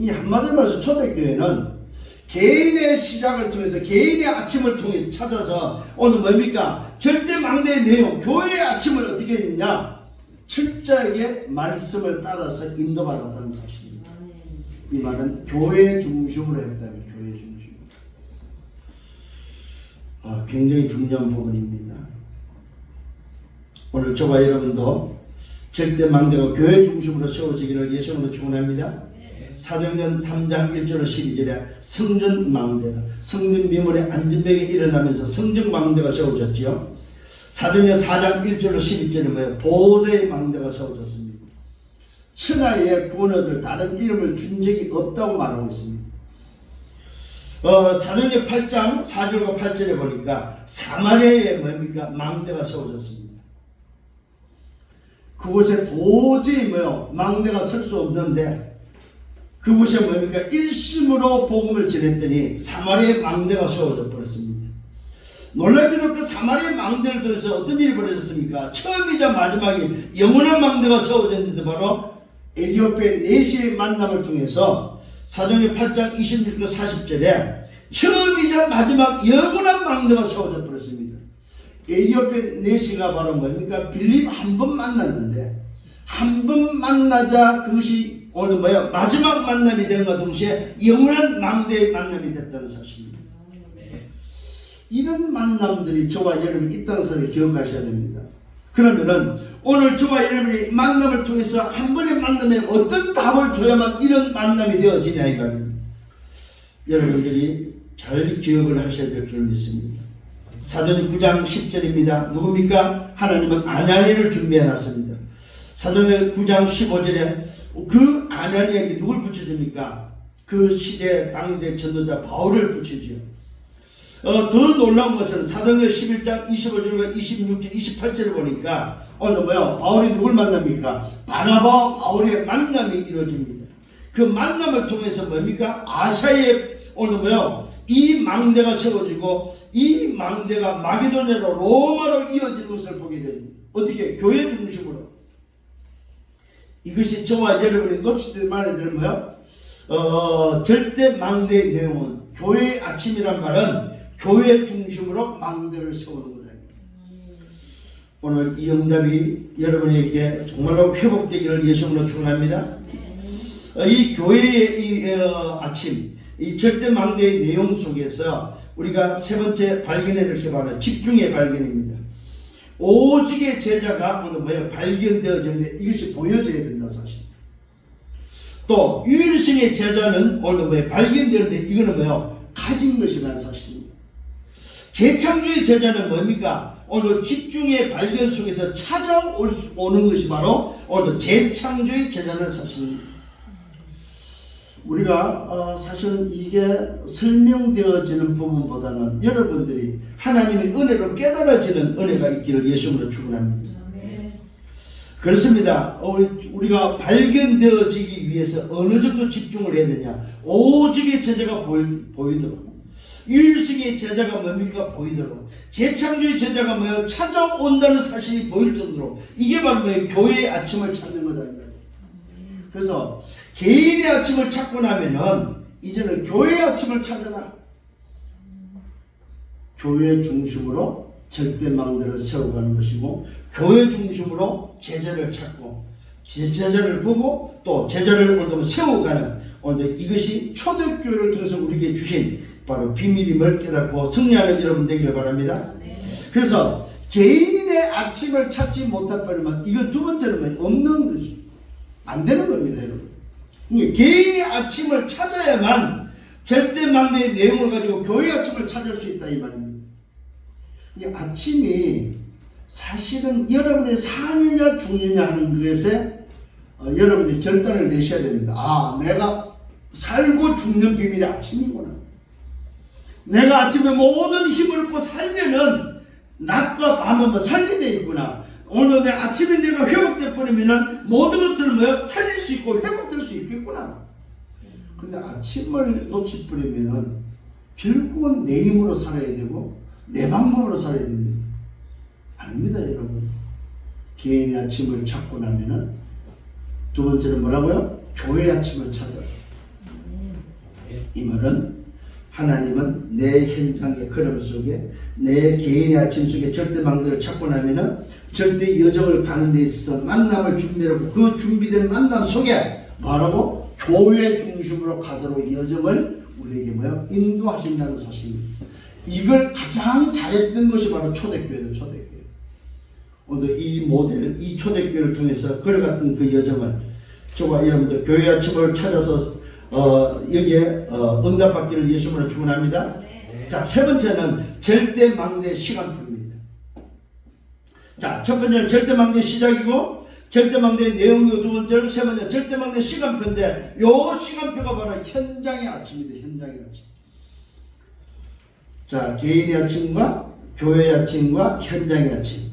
이 한마디로 말해서 초대교회는 개인의 시작을 통해서 개인의 아침을 통해서 찾아서 오늘 뭡니까? 절대 망대의 내용, 교회의 아침을 어떻게 했느냐? 철저하게 말씀을 따라서 인도받았다는 사실입니다. 이 말은 교회 중심으로 했다면 교회 중심으로. 굉장히 중요한 부분입니다. 오늘 저와 여러분도 절대 망대가 교회 중심으로 세워지기를 예수님으로 축원합니다. 사도행전 3장 1절로 12절에 성전 망대가 성전 미문의 안전벽에 일어나면서 성전 망대가 세워졌지요. 사도행전 4장 1절로 12절에 뭐예요? 보호자의 망대가 세워졌습니다. 천하의 구원 얻을 다른 이름을 준 적이 없다고 말하고 있습니다. 사도행전 8장 4절과 8절에 보니까 사마리아에 뭡니까? 망대가 세워졌습니다. 그곳에 도저히 망대가 설 수 없는데 그곳에 뭡니까? 일심으로 복음을 전했더니 사마리아의 망대가 세워져 버렸습니다. 놀랍게도 그 사마리아 망대를 통해서 어떤 일이 벌어졌습니까? 처음이자 마지막이 영원한 망대가 세워졌는데 바로 에디오피아 내시의 만남을 통해서 사도행전 8장 26절 40절에 처음이자 마지막 영원한 망대가 세워져 버렸습니다. 에디오피아 내시가 바로 뭡니까? 빌립 한 번 만났는데 한 번 만나자 그것이 오늘 마지막 만남이 되는과 동시에 영원한 망대의 만남이 됐다는 사실입니다. 이런 만남들이 저와 여러분이 있다는 사실을 기억하셔야 됩니다. 그러면은 오늘 저와 여러분이 만남을 통해서 한 번의 만남에 어떤 답을 줘야만 이런 만남이 되어지냐 이 말입니다. 여러분들이 잘 기억을 하셔야 될 줄 믿습니다. 사도행전 9장 10절입니다. 누굽니까? 하나님은 아나니아를 준비해 놨습니다. 사도행전 9장 15절에 그 아나니아에게 누굴 붙여줍니까? 그 시대 당대 전도자 바울을 붙이지요. 더 놀라운 것은 사도행전 11장 25절과 26절, 28절을 보니까 오늘 뭐요? 바울이 누굴 만납니까? 바나바와 바울의 만남이 이루어집니다. 그 만남을 통해서 뭡니까? 아시아에 오늘 뭐요? 이 망대가 세워지고 이 망대가 마게도냐로 로마로 이어지는 것을 보게 됩니다. 어떻게? 교회 중심으로. 이것이 저와 여러분이 놓치지 말아야 되는 뭐요? 절대 망대의 내용은 교회의 아침이란 말은 교회 중심으로 망대를 세우는 거다. 오늘 이 응답이 여러분에게 정말로 회복되기를 예수님으로 축원합니다. 이 교회의 이 아침, 이 절대 망대의 내용 속에서 우리가 세 번째 발견해야 될 게 바로 집중의 발견입니다. 오직의 제자가 오늘 뭐예요? 발견되어지는데 이것이 보여져야 된다 사실. 또 유일성의 제자는 오늘 뭐예요? 발견되는데 이거는 뭐예요? 가진 것이라는 사실입니다. 재창조의 제자는 뭡니까? 오늘 집중의 발견 속에서 찾아오는 것이 바로 오늘 재창조의 제자는 사실입니다. 우리가 사실은 이게 설명되어지는 부분보다는 여러분들이 하나님의 은혜로 깨달아지는 은혜가 있기를 예수님으로 축원합니다. 그렇습니다. 우리가 발견되어지기 위해서 어느 정도 집중을 해야 되냐? 오직의 제자가 보이도록, 유일성의 제자가 뭡니까? 보이도록, 재창조의 제자가 뭐예요? 찾아온다는 사실이 보일 정도로, 이게 바로 뭐예요? 교회의 아침을 찾는 거다. 그래서 개인의 아침을 찾고 나면은 이제는 교회의 아침을 찾아라. 교회 중심으로 절대 망대를 세워가는 것이고, 교회 중심으로 제자를 찾고 제자를 보고 또 제자를 오늘 세워가는 오늘 이것이 초대교회를 통해서 우리에게 주신 바로 비밀임을 깨닫고 승리하는 여러분 되기를 바랍니다. 그래서 개인의 아침을 찾지 못할 이건 두 번째는 없는 것이 안 되는 겁니다, 여러분. 개인의 아침을 찾아야만 절대 망대의 내용을 가지고 교회 아침을 찾을 수 있다 이 말입니다. 아침이 사실은 여러분의 사느냐 죽느냐 하는 것에 여러분이 결단을 내셔야 됩니다. 아, 내가 살고 죽는 비밀이 아침이구나. 내가 아침에 모든 힘을 얻고 살면은 낮과 밤은 살게 되어 있구나. 오늘 내 아침에 내가 회복돼 버리면은 모든 것들을 뭐야? 살릴 수 있고 회복될 수 있겠구나. 근데 아침을 놓쳐버리면은 결국은 내 힘으로 살아야 되고 내 방법으로 살아야 됩니다. 아닙니다, 여러분. 개인의 아침을 찾고 나면은 두 번째는 뭐라고요? 교회 아침을 찾아라. 이 말은 하나님은 내 현장의 걸음 속에 내 개인의 아침 속에 절대 망대를 찾고 나면은 절대 여정을 가는 데 있어서 만남을 준비하고 그 준비된 만남 속에 뭐라고? 교회 중심으로 가도록 여정을 우리에게 뭐야? 인도하신다는 사실입니다. 이걸 가장 잘했던 것이 바로 초대교회다, 초대교회. 오늘 이 모델, 이 초대교회를 통해서 걸어갔던 그 여정을 저와 여러분들 교회 아침을 찾아서 여기에 응답받기를 예수님으로 축원합니다. 자, 세 번째는 절대 망대 시간표입니다. 자, 첫 번째는 절대 망대 시작이고 절대 망대의 내용이고 두 번째는 세 번째 절대 망대 시간표인데 요 시간표가 바로 현장의 아침입니다. 현장의 아침. 자, 개인의 아침과 교회의 아침과 현장의 아침.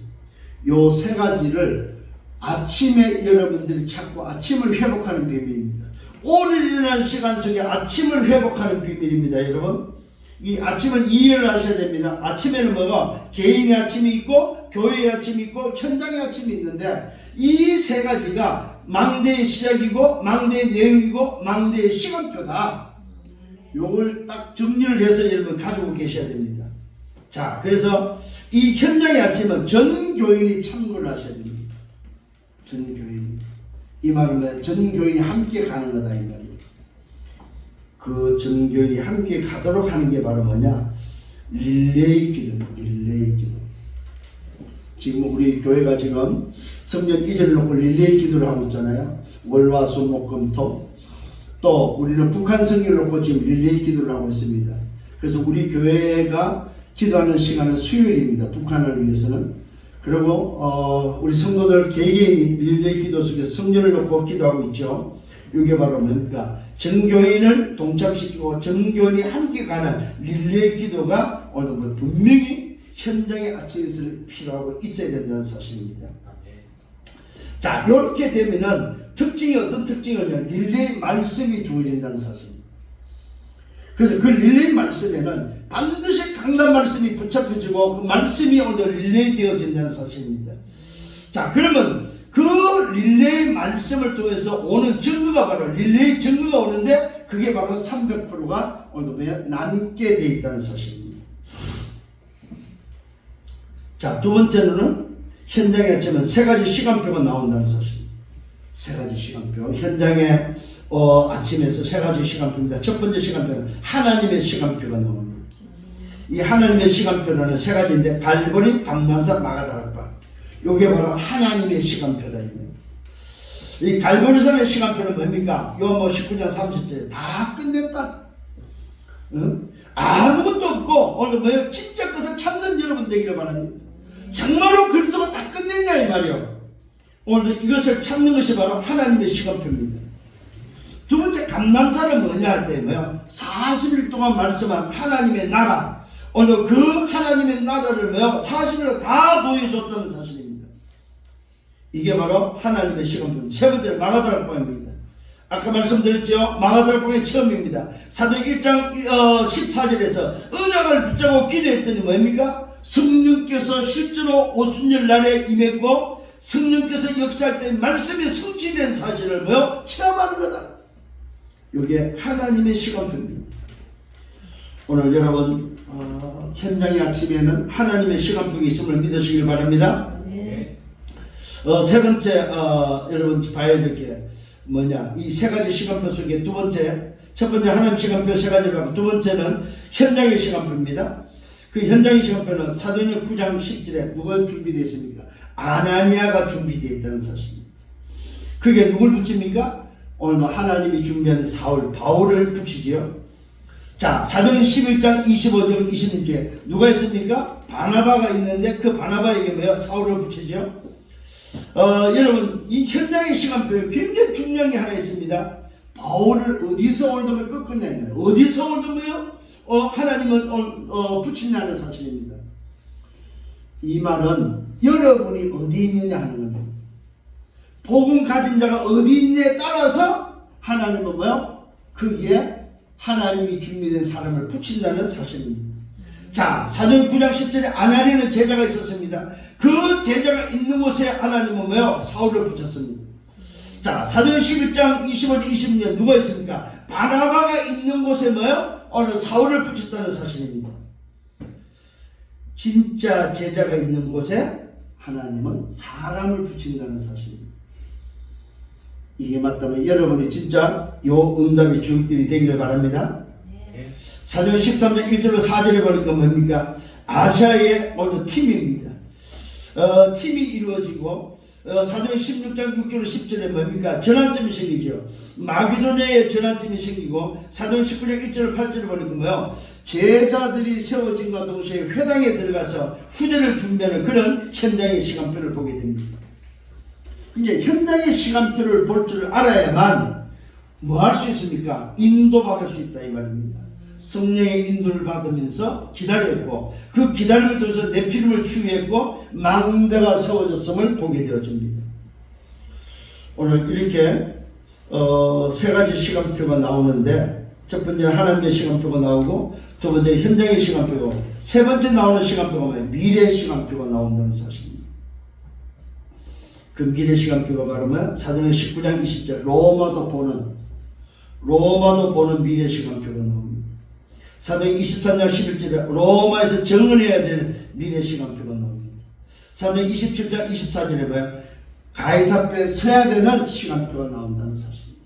요 세 가지를 아침에 여러분들이 찾고 아침을 회복하는 비밀입니다. 오늘 일어나는 시간 속에 아침을 회복하는 비밀입니다, 여러분. 이 아침을 이해를 하셔야 됩니다. 아침에는 뭐가? 개인의 아침이 있고 교회의 아침이 있고 현장의 아침이 있는데 이 세 가지가 망대의 시작이고 망대의 내용이고 망대의 시간표다. 요걸 딱 정리를 해서 여러분 가지고 계셔야 됩니다. 자, 그래서 이 현장의 아침은 전 교인이 참고를 하셔야 됩니다. 전 교인. 이 말은 전 교인이 함께 가는 거다 이 말이에요. 그 전 교인이 함께 가도록 하는 게 바로 뭐냐? 릴레이 기도입니다. 릴레이 기도. 지금 우리 교회가 지금 성전 이전을 놓고 릴레이 기도를 하고 있잖아요. 월화수목금토. 또 우리는 북한 성경을 놓고 지금 릴레이 기도를 하고 있습니다. 그래서 우리 교회가 기도하는 시간은 수요일입니다. 북한을 위해서는. 그리고 우리 성도들 개개인이 릴레이 기도 속에서 성전을 놓고 기도하고 있죠. 이게 바로 뭡니까? 전교인을 동참시키고 전교인이 함께 가는 릴레이 기도가 오늘 뭐 분명히 현장의 아침에서는 필요하고 있어야 된다는 사실입니다. 자, 이렇게 되면은 특징이 어떤 특징이냐면 릴레이 말씀이 주어진다는 사실입니다. 그래서 그 릴레이 말씀에는 반드시 강단 말씀이 붙잡혀지고 그 말씀이 오늘 릴레이 되어진다는 사실입니다. 자, 그러면 그 릴레이 말씀을 통해서 오는 증거가 바로 릴레이 증거가 오는데 그게 바로 300%가 오늘 남게 되어 있다는 사실입니다. 자, 두 번째로는 현장에 치면 세 가지 시간표가 나온다는 사실입니다. 세 가지 시간표. 현장에 아침에서 세 가지 시간표입니다. 첫 번째 시간표는 하나님의 시간표가 나옵니다. 이 하나님의 시간표는 세 가지인데 갈보리, 감람산, 마가다락방. 이게 바로 하나님의 시간표다. 이 갈보리산의 시간표는 뭡니까? 요 뭐 19장 30절에 다 끝냈다. 응? 아무것도 없고 오늘 뭐예요? 진짜 것을 찾는 여러분 되기를 바랍니다. 정말로 그리스도가 다 끝냈냐 이 말이요. 오늘 이것을 찾는 것이 바로 하나님의 시간표입니다. 두 번째 감람산은 뭐냐 할 때 뭐요? 40일 동안 말씀한 하나님의 나라. 오늘 그 하나님의 나라를 뭐요? 40일로 다 보여줬다는 사실입니다. 이게 바로 하나님의 시간표입니다. 세 번째는 마가다락방입니다. 아까 말씀드렸죠? 마가다락방의 처음입니다. 사도행 1장 14절에서 언약을 붙잡고 기도했더니 뭡니까? 성령께서 실제로 오순절 날에 임했고 성령께서 역사할 때 말씀이 성취된 사실을 뭐요? 체험하는 거다. 이게 하나님의 시간표입니다. 오늘 여러분 현장의 아침에는 하나님의 시간표가 있음을 믿으시길 바랍니다. 세 번째 여러분 봐야 될 게 뭐냐, 이 세 가지 시간표 속에 두 번째, 첫 번째 하나님 시간표 세 가지를 하고 두 번째는 현장의 시간표입니다. 그 현장의 시간표는 사도행전 9장 10절에 누가 준비되어 있습니까? 아나니아가 준비되어 있다는 사실입니다. 그게 누굴 붙입니까? 오늘 하나님이 준비한 사울, 바울을 붙이지요. 자, 사도행전 11장 25절 26절에 누가 있습니까? 바나바가 있는데 그 바나바에게 뭐예요? 사울을 붙이죠. 여러분 이 현장의 시간표에 굉장히 중요한 게 하나 있습니다. 바울을 어디서 오늘도 꺾었냐, 어디서 오늘도 하나님은 붙이냐는 사실입니다. 이 말은 여러분이 어디 있느냐 하는 겁니다. 복음 가진 자가 어디 있느냐에 따라서 하나님은 뭐요? 거기에 하나님이 준비된 사람을 붙인다는 사실입니다. 자, 사도행전 9장 10절에 아나니아는 제자가 있었습니다. 그 제자가 있는 곳에 하나님은 뭐요? 사울을 붙였습니다. 자, 사도행전 11장 25절 26절 누가 있습니까? 바나바가 있는 곳에 뭐요? 오늘 사울을 붙였다는 사실입니다. 진짜 제자가 있는 곳에 하나님은 사람을 붙인다는 사실입니다. 이게 맞다면 여러분이 진짜 요 응답의 주역들이 되기를 바랍니다. 사도행전 13장 1절로 4절에 보니까 뭡니까? 아시아의 오늘 팀입니다. 팀이 이루어지고 사도행전 16장 6절로 10절에 뭡니까? 전환점이 생기죠. 마게도냐에 전환점이 생기고 사도행전 19장 1절로 8절에 보니까 뭐요? 제자들이 세워진과 동시에 회당에 들어가서 후대를 준비하는 그런 현장의 시간표를 보게 됩니다. 이제 현장의 시간표를 볼 줄 알아야만 뭐 할 수 있습니까? 인도받을 수 있다 이 말입니다. 성령의 인도를 받으면서 기다렸고 그 기다림을 통해서 내 피름을 치유했고 망대가 세워졌음을 보게 되어집니다. 오늘 이렇게 세 가지 시간표가 나오는데 첫 번째 하나님의 시간표가 나오고 두 번째 현장의 시간표고 세 번째 나오는 시간표가 뭐예요? 미래 시간표가 나온다는 사실입니다. 그 미래 시간표가 바로 뭐야? 사도행전 19장 20절 로마도 보는 미래 시간표가 나옵니다. 사도행전 23장 11절에 로마에서 정언해야 되는 미래 시간표가 나옵니다. 사도행전 27장 24절에 뭐야? 가이사 앞에 서야 되는 시간표가 나온다는 사실입니다.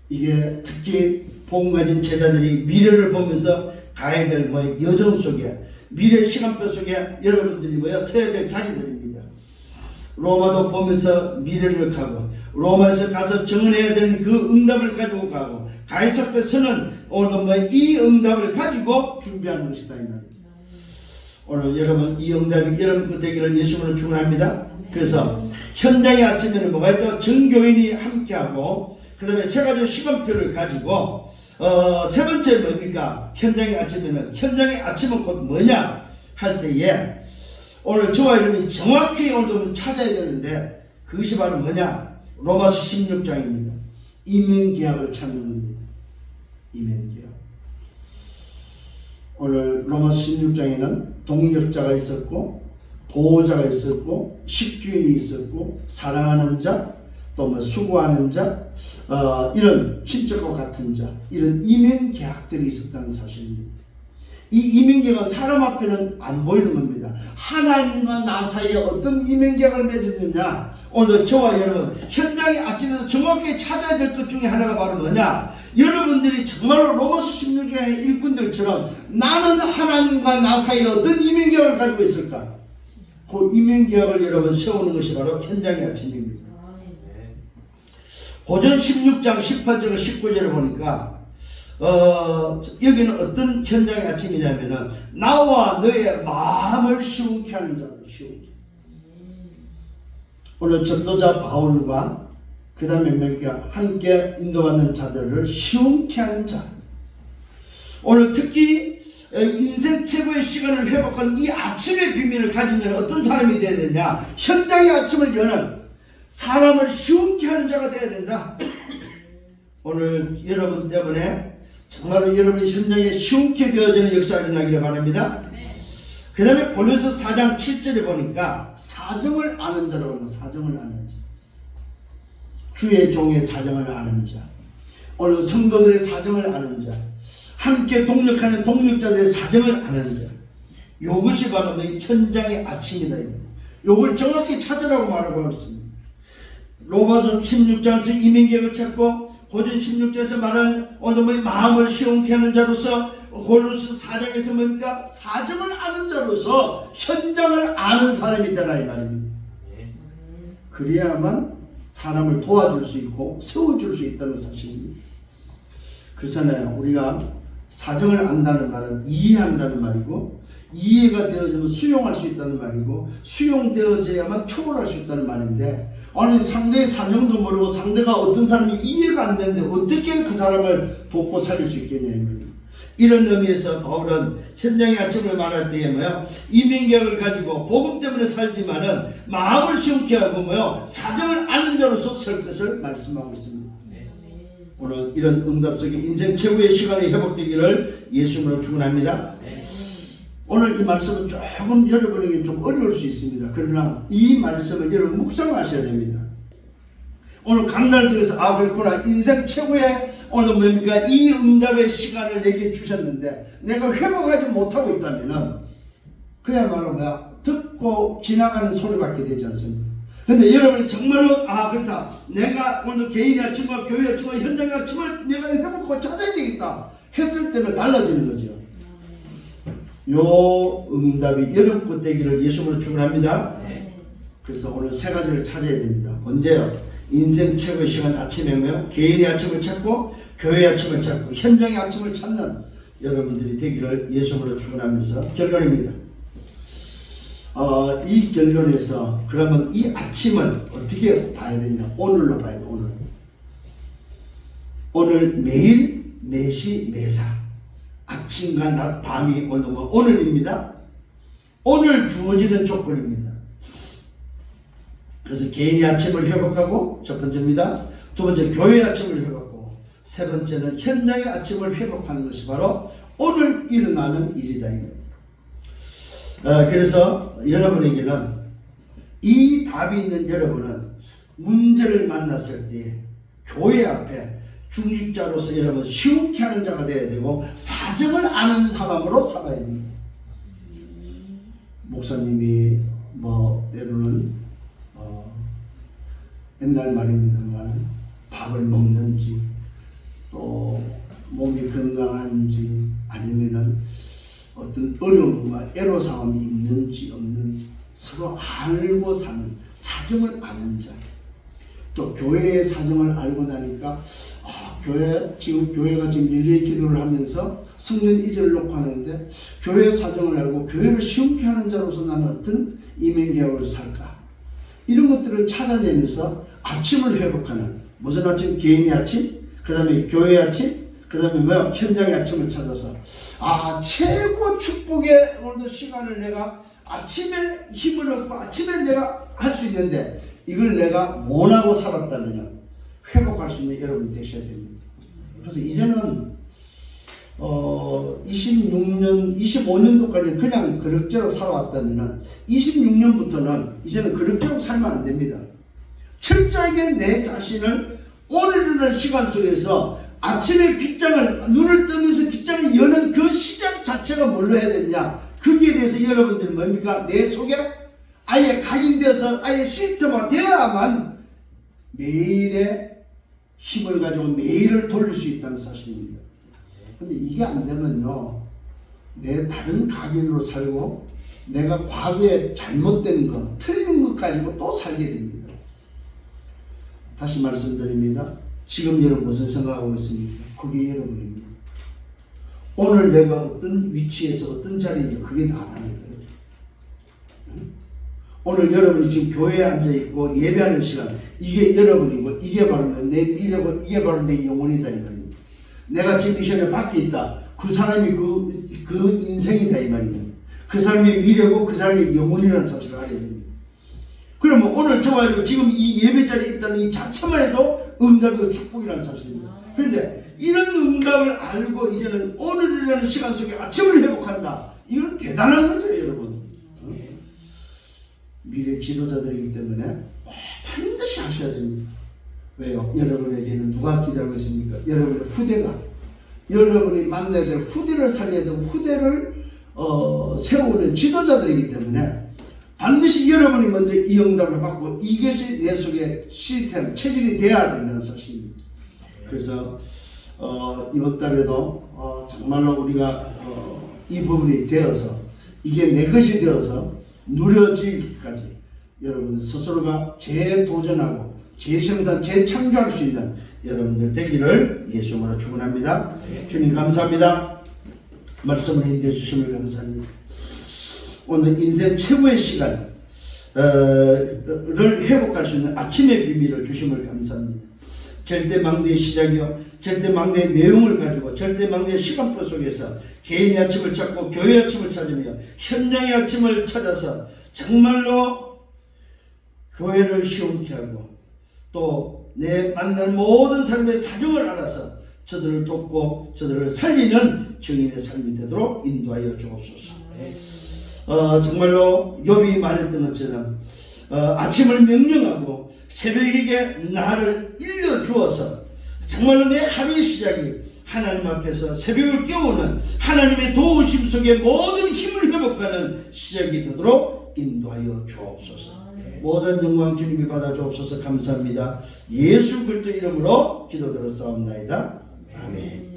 이게 특히 복음 가진 제자들이 미래를 보면서 가야 될 뭐야? 여정 속에 미래 시간표 속에 여러분들이 뭐야? 서야 될 자리들입니다. 로마도 보면서 미래를 가고 로마에서 가서 정언해야 되는 그 응답을 가지고 가고 가이사 앞에 서는 오늘도 뭐 이 응답을 가지고 준비하는 것이다 이 말입니다. 오늘 여러분 이 응답이 여러분 그 되기를 예수님으로 축원합니다. 그래서 현장의 아침에는 뭐가 있다? 전교인이 함께하고 그 다음에 세 가지 시간표를 가지고 세 번째 뭡니까? 현장의 아침에는 현장의 아침은 곧 뭐냐 할 때에 오늘 저와 여러분이 정확히 오늘 찾아야 되는데 그것이 바로 뭐냐? 로마서 16장입니다. 이면계약을 찾는 겁니다. 이면계약. 오늘 로마서 16장에는 동력자가 있었고 보호자가 있었고 식주인이 있었고 사랑하는 자, 또 뭐 수고하는 자, 이런 친척과 같은 자, 이런 이면계약들이 있었다는 사실입니다. 이 이면계약은 사람 앞에는 안 보이는 겁니다. 하나님과 나 사이에 어떤 이면계약을 맺었느냐, 오늘 저와 여러분 현장의 아침에서 정확히 찾아야 될 것 중에 하나가 바로 뭐냐, 여러분들이 정말로 로마서 16장의 일꾼들처럼 나는 하나님과 나 사이에 어떤 이면계약을 가지고 있을까, 그 이면계약을 여러분 세우는 것이 바로 현장의 아침입니다. 고전 16장 18절과 19절을 보니까 여기는 어떤 현장의 아침이냐면은 나와 너의 마음을 시원케 하는 자들, 시원케. 오늘 전도자 바울과 그 다음에 뭡니까? 함께 인도받는 자들을 시원케 하는 자. 오늘 특히 인생 최고의 시간을 회복한 이 아침의 비밀을 가진 자는 어떤 사람이 되어야 되냐? 현장의 아침을 여는 사람을 시원케 하는 자가 되어야 된다. 오늘 여러분 때문에 정말로 여러분의 현장에 시원케 되어지는 역사가 일어나기를 바랍니다. 그 다음에 골로새 4장 7절에 보니까 사정을 아는 자라고 하는, 사정을 아는 자, 주의 종의 사정을 아는 자, 오늘 성도들의 사정을 아는 자, 함께 동력하는 동력자들의 사정을 아는 자, 이것이 바로 현장의 아침이다. 이걸 정확히 찾으라고 말하고 있습니다. 로마서 16장에서 이면계약을 찾고 고전 16장에서 말하는 오늘 마음을 시원케 하는 자로서, 골로새 4장에서 뭡니까? 사정을 아는 자로서 현장을 아는 사람이 되라 이 말입니다. 그래야만 사람을 도와줄 수 있고 세워줄 수 있다는 사실입니다. 그렇잖아요. 우리가 사정을 안다는 말은 이해한다는 말이고, 이해가 되어지면 수용할 수 있다는 말이고, 수용되어져야만 초월할 수 있다는 말인데, 아니 상대의 사정도 모르고 상대가 어떤 사람이 이해가 안 되는데 어떻게 그 사람을 돕고 살릴 수 있겠냐. 이런 의미에서 바울은 현장의 아침을 말할 때에 뭐야, 이면계약을 가지고 복음 때문에 살지만은 마음을 시원케 하고 뭐요, 사정을 아는 자로서 설 것을 말씀하고 있습니다. 오늘 이런 응답 속에 인생 최고의 시간이 회복되기를 예수님으로 축원합니다. 오늘 이 말씀은 조금 여러분에게 좀 어려울 수 있습니다. 그러나 이 말씀을 여러분 묵상하셔야 됩니다. 오늘 강단을 통해서 그렇구나, 인생 최고의 오늘 뭡니까, 이 응답의 시간을 내게 주셨는데 내가 회복하지 못하고 있다면은 그야말로 뭐야, 듣고 지나가는 소리밖에 되지 않습니다. 근데 여러분이 정말로 그렇다, 내가 오늘 개인의 아침과 교회 아침과 현장의 아침을 내가 회복하고 찾아야 되겠다 했을 때는 달라지는 거죠. 요 응답이 여러분 되기를 예수님으로 축원합니다. 그래서 오늘 세 가지를 찾아야 됩니다. 언제요? 인생 최고의 시간 아침에 뭐요? 개인의 아침을 찾고 교회의 아침을 찾고 현장의 아침을 찾는 여러분들이 되기를 예수님으로 축원하면서 결론입니다. 이 결론에서 그러면 이 아침을 어떻게 봐야 되냐? 오늘로 봐야 돼. 오늘 매일 매시 매사 아침과 낮 밤이 오늘입니다. 오늘 주어지는 조건입니다. 그래서 개인의 아침을 회복하고 첫 번째입니다. 두 번째 교회의 아침을 회복하고, 세 번째는 현장의 아침을 회복하는 것이 바로 오늘 일어나는 일이다. 그래서 여러분에게는 이 답이 있는 여러분은 문제를 만났을 때 교회 앞에 중직자로서 여러분 시원케 하는 자가 되어야 되고 사정을 아는 사람으로 살아야 됩니다. 목사님이 때로는 옛날 말입니다만 밥을 먹는지 또 몸이 건강한지 아니면은 어떤 어려움과 애로사항이 있는지 없는지 서로 알고 사는, 사정을 아는 자. 또 교회의 사정을 알고 나니까 교회가 지금 릴레이 기도를 하면서 성전 이전을 놓고 하는데 교회의 사정을 알고 교회를 시원케 하는 자로서 나는 어떤 이면계약으로 살까, 이런 것들을 찾아내면서 아침을 회복하는, 무슨 아침? 개인의 아침, 그 다음에 교회의 아침, 그 다음에 뭐야? 현장의 아침을 찾아서 최고 축복의 오늘도 시간을 내가 아침에 힘을 얻고 아침에 내가 할 수 있는데 이걸 내가 못하고 살았다면 회복할 수 있는 여러분이 되셔야 됩니다. 그래서 이제는 26년, 25년도까지 그냥 그럭저럭 살아왔다면 26년부터는 이제는 그럭저럭 살면 안 됩니다. 철저하게 내 자신을 오늘이라는 시간 속에서 아침에 빗장을 눈을 뜨면서 빗장을 여는 그 시작 자체가 뭘로 해야 되냐, 거기에 대해서 여러분들은 뭡니까? 내 속에 아예 각인되어서 아예 시스템화가 되어야만 매일의 힘을 가지고 매일을 돌릴 수 있다는 사실입니다. 근데 이게 안 되면요, 내 다른 각인으로 살고 내가 과거에 잘못된 것, 틀린 것 가지고 또 살게 됩니다. 다시 말씀드립니다. 지금 여러분 무슨 생각하고 있습니까? 그게 여러분입니다. 오늘 내가 어떤 위치에서 어떤 자리인지 그게 다라는 거예요. 오늘 여러분이 지금 교회에 앉아있고 예배하는 시간, 이게 여러분이고 이게 바로 내 미래고 이게 바로 내 영혼이다 이 말입니다. 내가 지금 이 시간에 밖에 있다. 그 사람이 그 인생이다 이 말입니다. 그 사람의 미래고 그 사람의 영혼이라는 사실을 알아야 됩니다. 그러면 오늘 저와 지금 이 예배 자리에 있다는 이 자체만 해도 응답이고 축복이라는 사실입니다. 그런데 이런 응답을 알고 이제는 오늘이라는 시간 속에 아침을 회복한다. 이건 대단한 거죠 여러분. 미래 지도자들이기 때문에 반드시 하셔야 됩니다. 왜요? 여러분에게는 누가 기다리고 있습니까? 여러분의 후대가, 여러분이 만나야 될 후대를 살려야 되고 후대를 세우는 지도자들이기 때문에 반드시 여러분이 먼저 이 응답을 받고 이것이 내 속에 시스템, 체질이 되어야 된다는 사실입니다. 그래서 이번 달에도 정말로 우리가 이 부분이 되어서 이게 내 것이 되어서 누려질 때까지 여러분 스스로가 재도전하고 재생산, 재창조할 수 있는 여러분들 되기를 예수님으로 축원합니다. 주님 감사합니다. 말씀을 인도해 주심을 감사합니다. 오늘 인생 최고의 시간을 회복할 수 있는 아침의 비밀을 주심을 감사합니다. 절대망대의 시작이요, 절대망대의 내용을 가지고 절대망대의 시간표 속에서 개인의 아침을 찾고 교회의 아침을 찾으며 현장의 아침을 찾아서 정말로 교회를 시원케 하고 또 내 만나는 모든 사람의 사정을 알아서 저들을 돕고 저들을 살리는 증인의 삶이 되도록 인도하여 주옵소서. 정말로 욥이 말했던 것처럼 아침을 명령하고 새벽에게 나를 일러주어서 정말로 내 하루의 시작이 하나님 앞에서 새벽을 깨우는 하나님의 도우심 속에 모든 힘을 회복하는 시작이 되도록 인도하여 주옵소서. 모든 영광 주님이 받아 주옵소서. 감사합니다. 예수 그리스도 이름으로 기도드렸사옵나이다. 아멘.